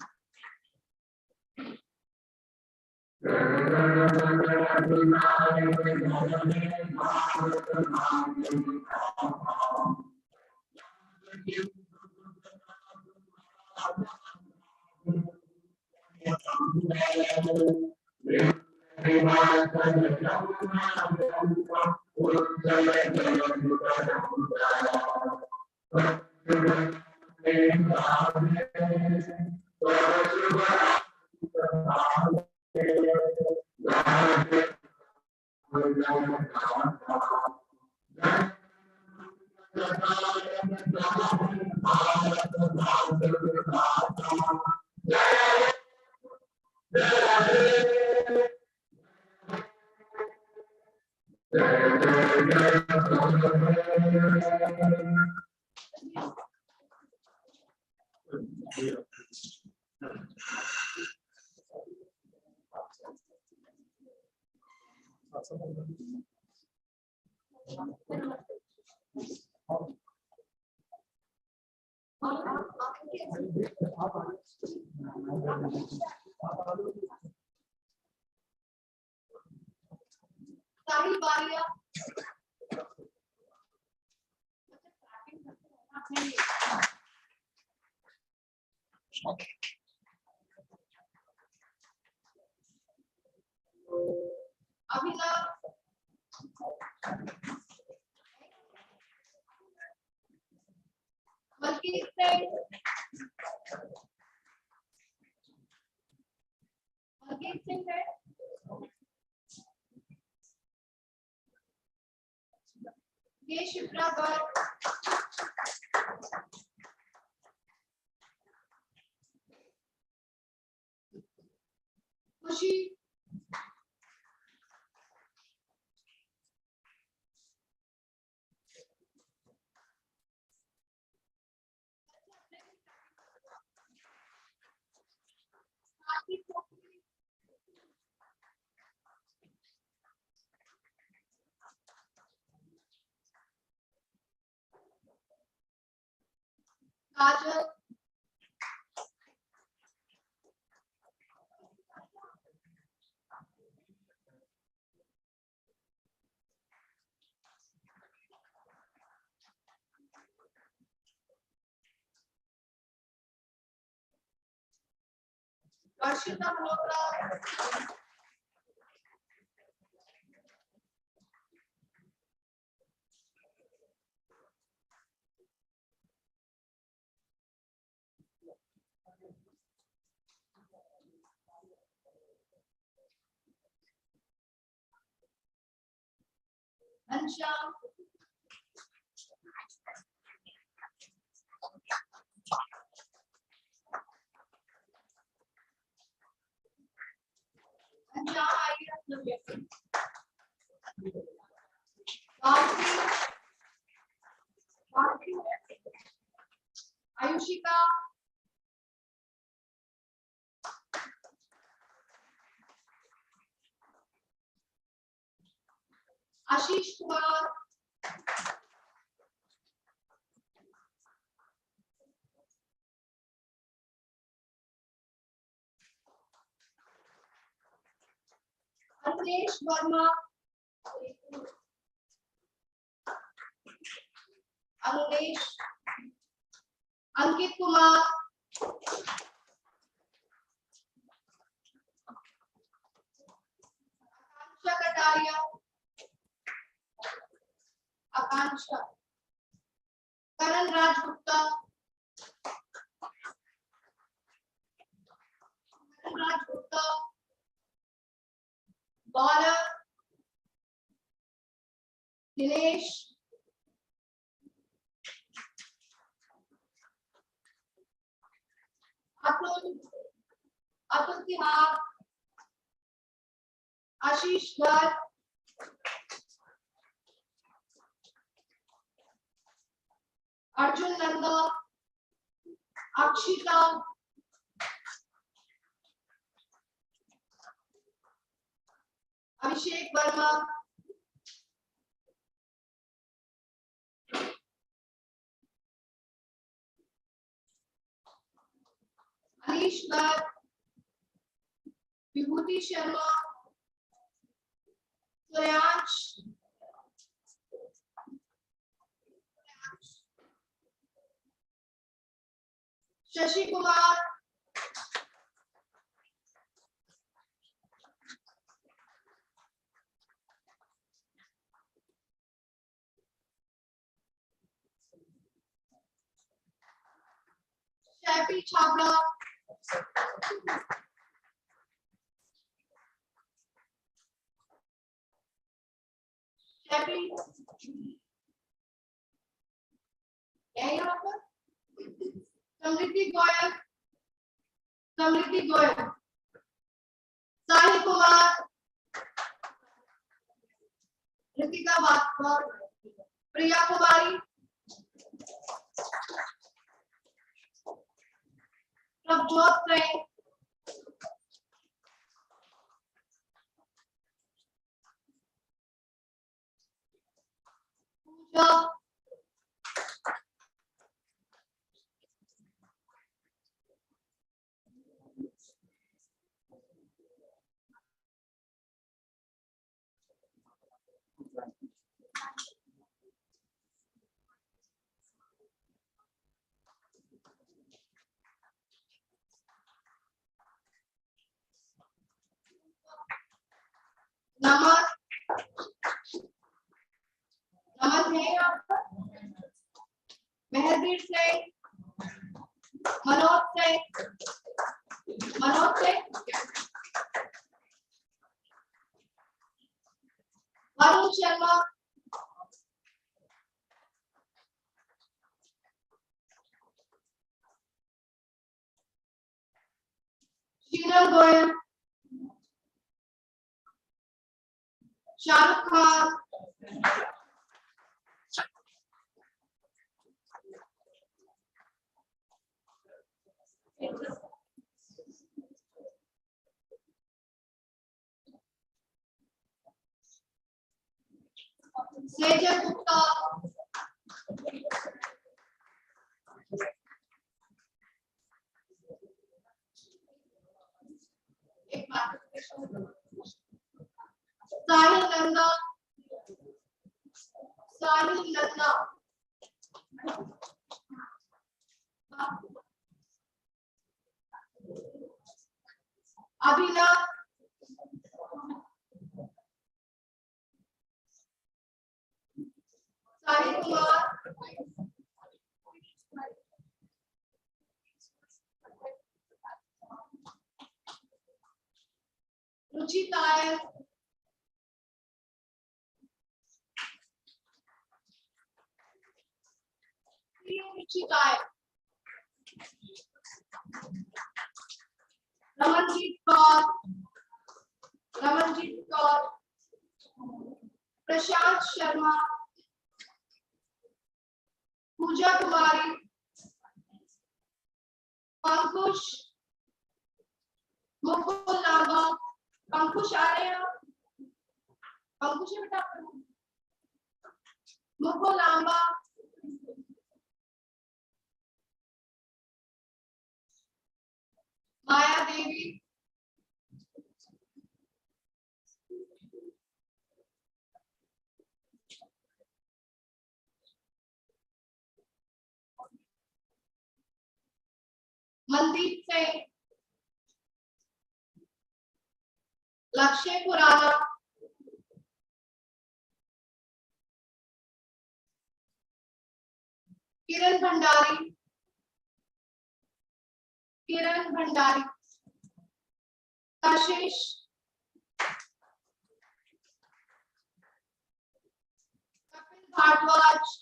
Ayushika, Ashish Kumar, Anulesh Verma, Anulesh, Ankit Kumar, Akansha Kataria, Akansha, Karan Raj Gupta, Baller, Dinesh, Atul Tihar, Ashish Garg, Arjun Nanda, Akshita, Abhishek Verma, Alish Garg, Vibhuti Sharma, Suryansh, Shashi Kumar, Shaifi Chhabra, Shaifi है यहाँ पर, समृद्धि गोयल, साहिल कुमार, ऋतिका वाकौर, प्रिया कुमारी, प्रभजोत सिंह, पूजा, नमन है यहाँ पर, मेहरबीर सिंह, मनोज सिंह, वरुण शर्मा, शीरल गोयल, शाहरुख खान, सेजल गुप्ता, साहिल नंदा, अभिनव, साहिल कुमार, रुचि तायल, रमनजीत कौर, प्रशांत शर्मा, पूजा कुमारी, पंकुश, मुकुल लांबा, पंकुश आ रहे हैं, पंकुश है बेटा, मुकुल लांबा, माया देवी, मनदीप सिंह, लक्ष्य खुराना, किरण भंडारी, कशिश, कपिल भारद्वाज,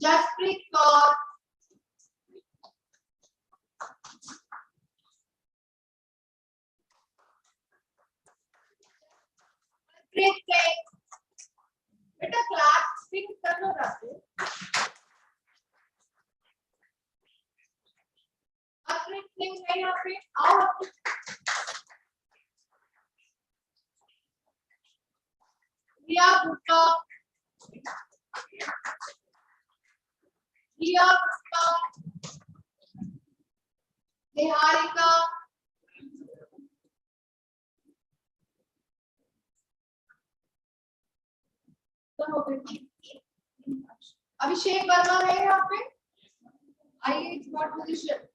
जसप्रीत कौर, Great play. बेटा क्लास स्विंग कर लो रास्ते। ग्रेट प्ले है यहाँ पे। आओ रिया गुप्ता, रिया गुप्ता, निहारिका, अभिषेक वर्मा है यहाँ पे। आइए स्पॉट पोजीशन।